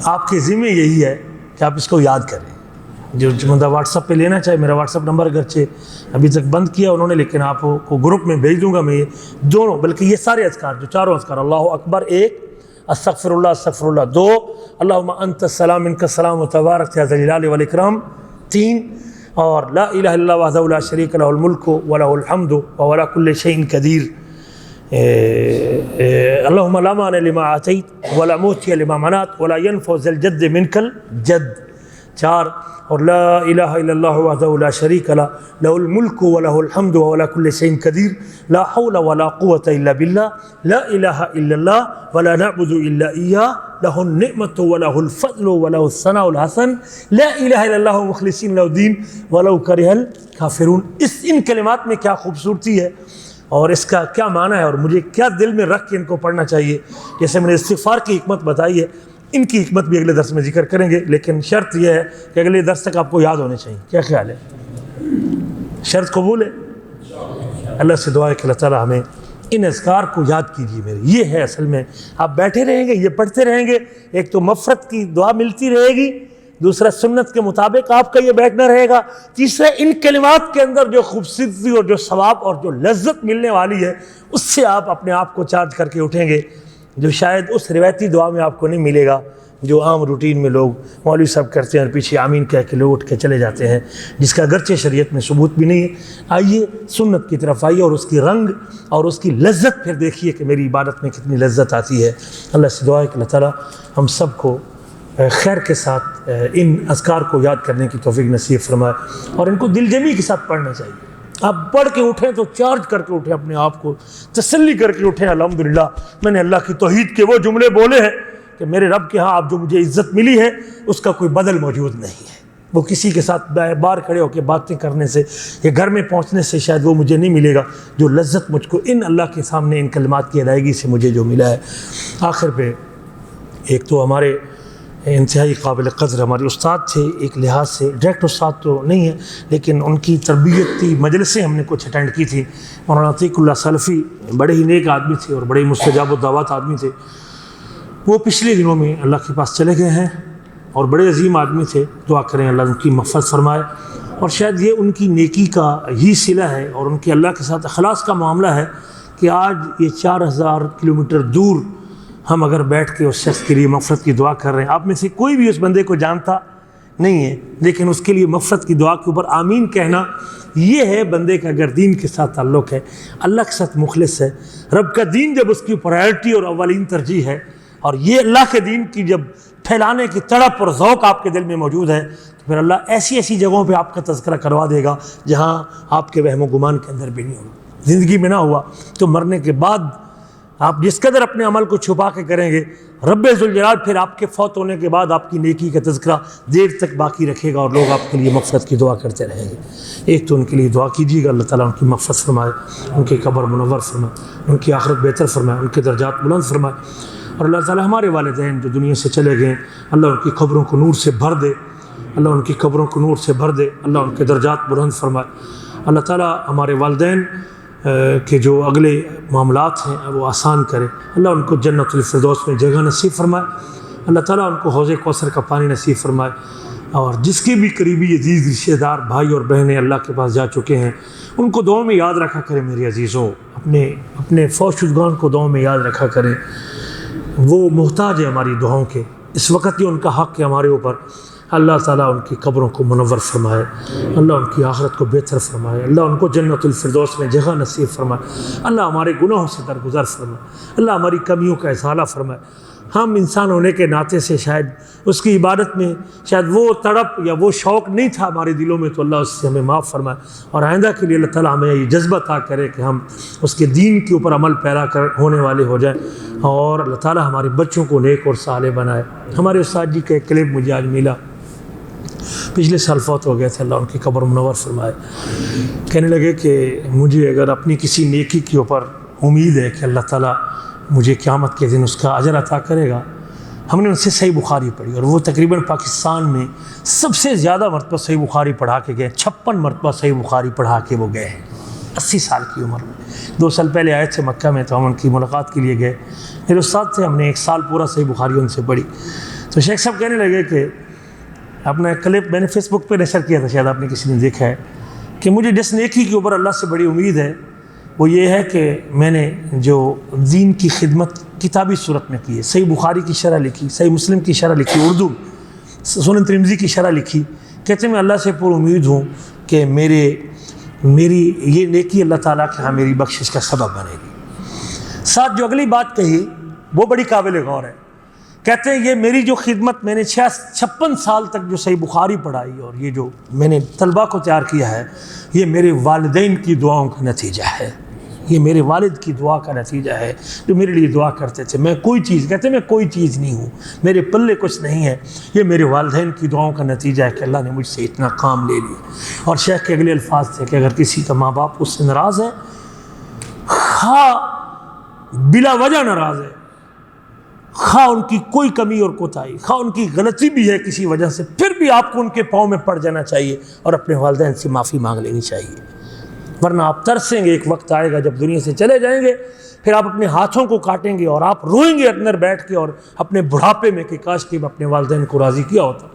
آپ کے ذمہ یہی ہے کہ آپ اس کو یاد کریں. جو بندہ واٹس ایپ پہ لینا چاہے، میرا واٹس ایپ نمبر اگرچہ ابھی تک بند کیا انہوں نے، لیکن آپ کو گروپ میں بھیج دوں گا میں. یہ دونوں، بلکہ یہ سارے اذکار، جو 4 اذکار، اللہ اکبر 1، استغفر اللہ 2، اللہم انت السلام منک السلام تبارک یا ذا الجلال والاکرام 3، اور لا الہ الا اللہ وحدہ لا شریک لہ الملک ولہ الحمد وهو على كل شيء قدیر. اللہم لا مانع لما اعطیت ولا معطی لما منعت ولا ينفع ذا الجد منک الجد 4، اور لا الہ الا اللہ وحدہ لا شریک لہ لہ الملک ولہ الحمد وهو على كل شيء قدیر لا حول ولا قوة الا باللہ لا الہ الا اللہ ولا نعبد الا ایاہ لہ النعمت ولہ الفضل ولہ الثناء الحسن لا الہ الا اللہ مخلصین لہ الدین ولو کرہ الکافرون. ان کلمات میں کیا خوبصورتی ہے اور اس کا کیا معنی ہے، اور مجھے کیا دل میں رکھ کے ان کو پڑھنا چاہیے. جیسے میں نے استغفار کی حکمت بتائی ہے، ان کی حکمت بھی اگلے درس میں ذکر کریں گے. لیکن شرط یہ ہے کہ اگلے درس تک آپ کو یاد ہونے چاہیے. کیا خیال ہے؟ شرط قبول ہے؟ اللہ سے دعا ہے کہ اللہ تعالیٰ ہمیں ان اذکار کو یاد کیجیے. میرے یہ ہے اصل میں، آپ بیٹھے رہیں گے، یہ پڑھتے رہیں گے، ایک تو مغفرت کی دعا ملتی رہے گی، دوسرا سنت کے مطابق آپ کا یہ بیٹھنا رہے گا، تیسرا ان کلمات کے اندر جو خوبصورتی اور جو ثواب اور جو لذت ملنے والی ہے اس سے آپ اپنے آپ کو چارج کر کے اٹھیں گے، جو شاید اس روایتی دعا میں آپ کو نہیں ملے گا جو عام روٹین میں لوگ مولوی صاحب کرتے ہیں اور پیچھے آمین کہہ کے لوگ اٹھ کے چلے جاتے ہیں، جس کا اگرچہ شریعت میں ثبوت بھی نہیں ہے. آئیے سنت کی طرف آئیے اور اس کی رنگ اور اس کی لذت پھر دیکھیے کہ میری عبادت میں کتنی لذت آتی ہے. اللہ سے دعا ہے کہ اللہ تعالیٰ ہم سب کو خیر کے ساتھ ان اذکار کو یاد کرنے کی توفیق نصیب فرمائے، اور ان کو دل جمی کے ساتھ پڑھنا چاہیے. آپ پڑھ کے اٹھیں تو چارج کر کے اٹھیں، اپنے آپ کو تسلی کر کے اٹھیں، الحمدللہ میں نے اللہ کی توحید کے وہ جملے بولے ہیں کہ میرے رب کے ہاں اب جو مجھے عزت ملی ہے اس کا کوئی بدل موجود نہیں ہے. وہ کسی کے ساتھ باہر کھڑے ہو کے باتیں کرنے سے یا گھر میں پہنچنے سے شاید وہ مجھے نہیں ملے گا جو لذت مجھ کو ان اللہ کے سامنے ان کلمات کی ادائیگی سے مجھے جو ملا ہے۔ آخر پہ ایک تو ہمارے انتہائی قابل قدر ہمارے استاد تھے، ایک لحاظ سے ڈائریکٹ استاد تو نہیں ہے لیکن ان کی تربیتی مجلسیں ہم نے کچھ اٹینڈ کی تھی۔ مولانا عتیق اللہ سلفی بڑے ہی نیک آدمی تھے اور بڑے ہی مستجاب الدعوات آدمی تھے۔ وہ پچھلے دنوں میں اللہ کے پاس چلے گئے ہیں اور بڑے عظیم آدمی تھے، دعا کریں اللہ ان کی مغفرت فرمائے، اور شاید یہ ان کی نیکی کا ہی صلہ ہے اور ان کے اللہ کے ساتھ اخلاص کا معاملہ ہے کہ آج یہ 4000 کلومیٹر دور ہم اگر بیٹھ کے اس شخص کے لیے مغفرت کی دعا کر رہے ہیں۔ آپ میں سے کوئی بھی اس بندے کو جانتا نہیں ہے لیکن اس کے لیے مغفرت کی دعا کے اوپر آمین کہنا، یہ ہے بندے کا اگر دین کے ساتھ تعلق ہے، اللہ کے ساتھ مخلص ہے، رب کا دین جب اس کی پرائرٹی اور اولین ترجیح ہے، اور یہ اللہ کے دین کی جب پھیلانے کی تڑپ اور ذوق آپ کے دل میں موجود ہے، تو پھر اللہ ایسی ایسی جگہوں پہ آپ کا تذکرہ کروا دے گا جہاں آپ کے وہم و گمان کے اندر بھی نہیں ہوگا۔ زندگی میں نہ ہوا تو مرنے کے بعد آپ جس قدر اپنے عمل کو چھپا کے کریں گے، رب ذوالجلال پھر آپ کے فوت ہونے کے بعد آپ کی نیکی کا تذکرہ دیر تک باقی رکھے گا اور لوگ آپ کے لیے مغفرت کی دعا کرتے رہیں گے۔ ایک تو ان کے لیے دعا کیجیے گا اللہ تعالیٰ ان کی مغفرت فرمائے، ان کی قبر منور فرمائے، ان کی آخرت بہتر فرمائے، ان کے درجات بلند فرمائے، اور اللہ تعالیٰ ہمارے والدین جو دنیا سے چلے گئے اللہ ان کی قبروں کو نور سے بھر دے، اللہ ان کی قبروں کو نور سے بھر دے، اللہ ان کے درجات بلند فرمائے۔ اللہ تعالیٰ ہمارے والدین کے جو اگلے معاملات ہیں وہ آسان کرے، اللہ ان کو جنت الفردوس میں جگہ نصیب فرمائے، اللہ تعالیٰ ان کو حوض کوثر کا پانی نصیب فرمائے، اور جس کے بھی قریبی عزیز رشتہ دار بھائی اور بہنیں اللہ کے پاس جا چکے ہیں ان کو دعاؤں میں یاد رکھا کریں میرے عزیزوں، اپنے فوت شدگان کو دعاؤں میں یاد رکھا کریں، وہ محتاج ہے ہماری دعاؤں کے، اس وقت یہ ان کا حق ہے ہمارے اوپر۔ اللہ تعالیٰ ان کی قبروں کو منور فرمائے، اللہ ان کی آخرت کو بہتر فرمائے، اللہ ان کو جنت الفردوس میں جگہ نصیب فرمائے، اللہ ہمارے گناہوں سے درگزر فرمائے، اللہ ہماری کمیوں کا ازالہ فرمائے۔ ہم انسان ہونے کے ناطے سے شاید اس کی عبادت میں شاید وہ تڑپ یا وہ شوق نہیں تھا ہمارے دلوں میں، تو اللہ اس سے ہمیں معاف فرمائے، اور آئندہ کے لیے اللہ تعالیٰ ہمیں یہ جذبہ عطا کرے کہ ہم اس کے دین کے اوپر عمل پیرا ہونے والے ہو جائیں، اور اللہ تعالیٰ ہمارے بچوں کو نیک اور صالح بنائے۔ ہمارے استاد جی کا ایک کلپ مجھے آج ملا، پچھلے سال فوت ہو گئے تھے، اللہ ان کی قبر منور فرمائے، کہنے لگے کہ مجھے اگر اپنی کسی نیکی کے اوپر امید ہے کہ اللہ تعالیٰ مجھے قیامت کے دن اس کا اجر عطا کرے گا۔ ہم نے ان سے صحیح بخاری پڑھی اور وہ تقریباً پاکستان میں سب سے زیادہ مرتبہ صحیح بخاری پڑھا کے گئے، 56 مرتبہ صحیح بخاری پڑھا کے وہ گئے ہیں 80 سال کی عمر میں۔ 2 سال پہلے آئے تھے مکہ میں تو ہم ان کی ملاقات کے لیے گئے، میرے استاد تھے، ہم نے 1 سال پورا صحیح بخاری ان سے پڑھی۔ تو شیخ صاحب کہنے لگے کہ اپنا کلپ میں نے فیس بک پہ نشر کیا تھا، شاید آپ نے کسی نے دیکھا ہے، کہ مجھے جس نیکی کے اوپر اللہ سے بڑی امید ہے وہ یہ ہے کہ میں نے جو دین کی خدمت کتابی صورت میں کی ہے، صحیح بخاری کی شرح لکھی، صحیح مسلم کی شرح لکھی، اردو سنن ترمذی کی شرح لکھی، کہتے میں اللہ سے پر امید ہوں کہ میری یہ نیکی اللہ تعالیٰ کے ہاں میری بخشش کا سبب بنے گی۔ ساتھ جو اگلی بات کہی وہ بڑی قابل غور ہے، کہتے ہیں یہ میری جو خدمت میں نے 56 سال تک جو صحیح بخاری پڑھائی اور یہ جو میں نے طلباء کو تیار کیا ہے، یہ میرے والدین کی دعاؤں کا نتیجہ ہے، یہ میرے والد کی دعا کا نتیجہ ہے جو میرے لیے دعا کرتے تھے۔ میں کوئی چیز نہیں ہوں، میرے پلے کچھ نہیں ہے، یہ میرے والدین کی دعاؤں کا نتیجہ ہے کہ اللہ نے مجھ سے اتنا کام لے لیا۔ اور شیخ کے اگلے الفاظ تھے کہ اگر کسی کا ماں باپ اس سے ناراض ہے، خواہ بلا وجہ ناراض ہے، خواہ ان کی کوئی کمی اور کوتاہی، خواہ ان کی غلطی بھی ہے کسی وجہ سے، پھر بھی آپ کو ان کے پاؤں میں پڑ جانا چاہیے اور اپنے والدین سے معافی مانگ لینی چاہیے، ورنہ آپ ترسیں گے۔ ایک وقت آئے گا جب دنیا سے چلے جائیں گے، پھر آپ اپنے ہاتھوں کو کاٹیں گے اور آپ روئیں گے اندر بیٹھ کے اور اپنے بڑھاپے میں کہ کاش کہ اپنے والدین کو راضی کیا ہوتا۔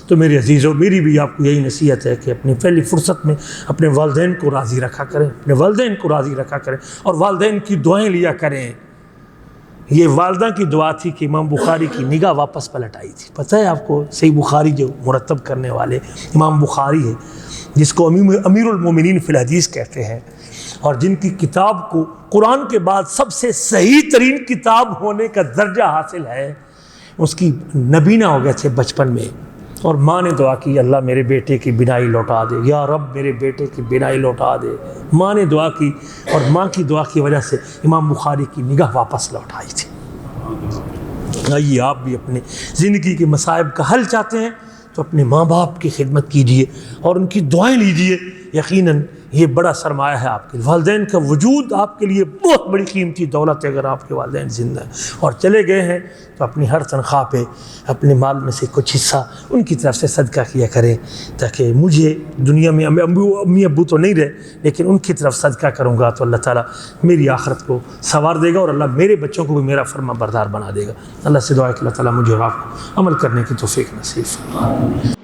تو میرے عزیزوں، میری بھی آپ کو یہی نصیحت ہے کہ اپنی پہلی فرصت میں اپنے والدین کو راضی رکھا کریں، اپنے والدین کو راضی رکھا کریں اور والدین کی دعائیں لیا کریں۔ یہ والدہ کی دعا تھی کہ امام بخاری کی نگاہ واپس پلٹ آئی تھی۔ پتہ ہے آپ کو، صحیح بخاری جو مرتب کرنے والے امام بخاری ہے، جس کو امیر المومنین فی الحدیث کہتے ہیں، اور جن کی کتاب کو قرآن کے بعد سب سے صحیح ترین کتاب ہونے کا درجہ حاصل ہے، اس کی نبینا ہو گئے تھے بچپن میں، اور ماں نے دعا کی اللہ میرے بیٹے کی بینائی لوٹا دے، یا رب میرے بیٹے کی بینائی لوٹا دے۔ ماں نے دعا کی اور ماں کی دعا کی وجہ سے امام بخاری کی نگاہ واپس لوٹ آئی تھی۔ آئیے آپ بھی اپنے زندگی کے مصائب کا حل چاہتے ہیں تو اپنے ماں باپ کی خدمت کیجیے اور ان کی دعائیں لیجیے. یقیناً یہ بڑا سرمایہ ہے آپ کے والدین کا وجود آپ کے لیے بہت بڑی قیمتی دولت ہے. اگر آپ کے والدین زندہ ہیں اور چلے گئے ہیں تو اپنی ہر تنخواہ پہ اپنے مال میں سے کچھ حصہ ان کی طرف سے صدقہ کیا کریں, تاکہ مجھے دنیا میں امی ابو تو نہیں رہے لیکن ان کی طرف صدقہ کروں گا تو اللہ تعالیٰ میری آخرت کو سنوار دے گا اور اللہ میرے بچوں کو بھی میرا فرما بردار بنا دے گا. اللہ سے دعا ہے کہ اللہ تعالیٰ مجھے اور آپ کو عمل کرنے کی توفیق نصیب فرمائے.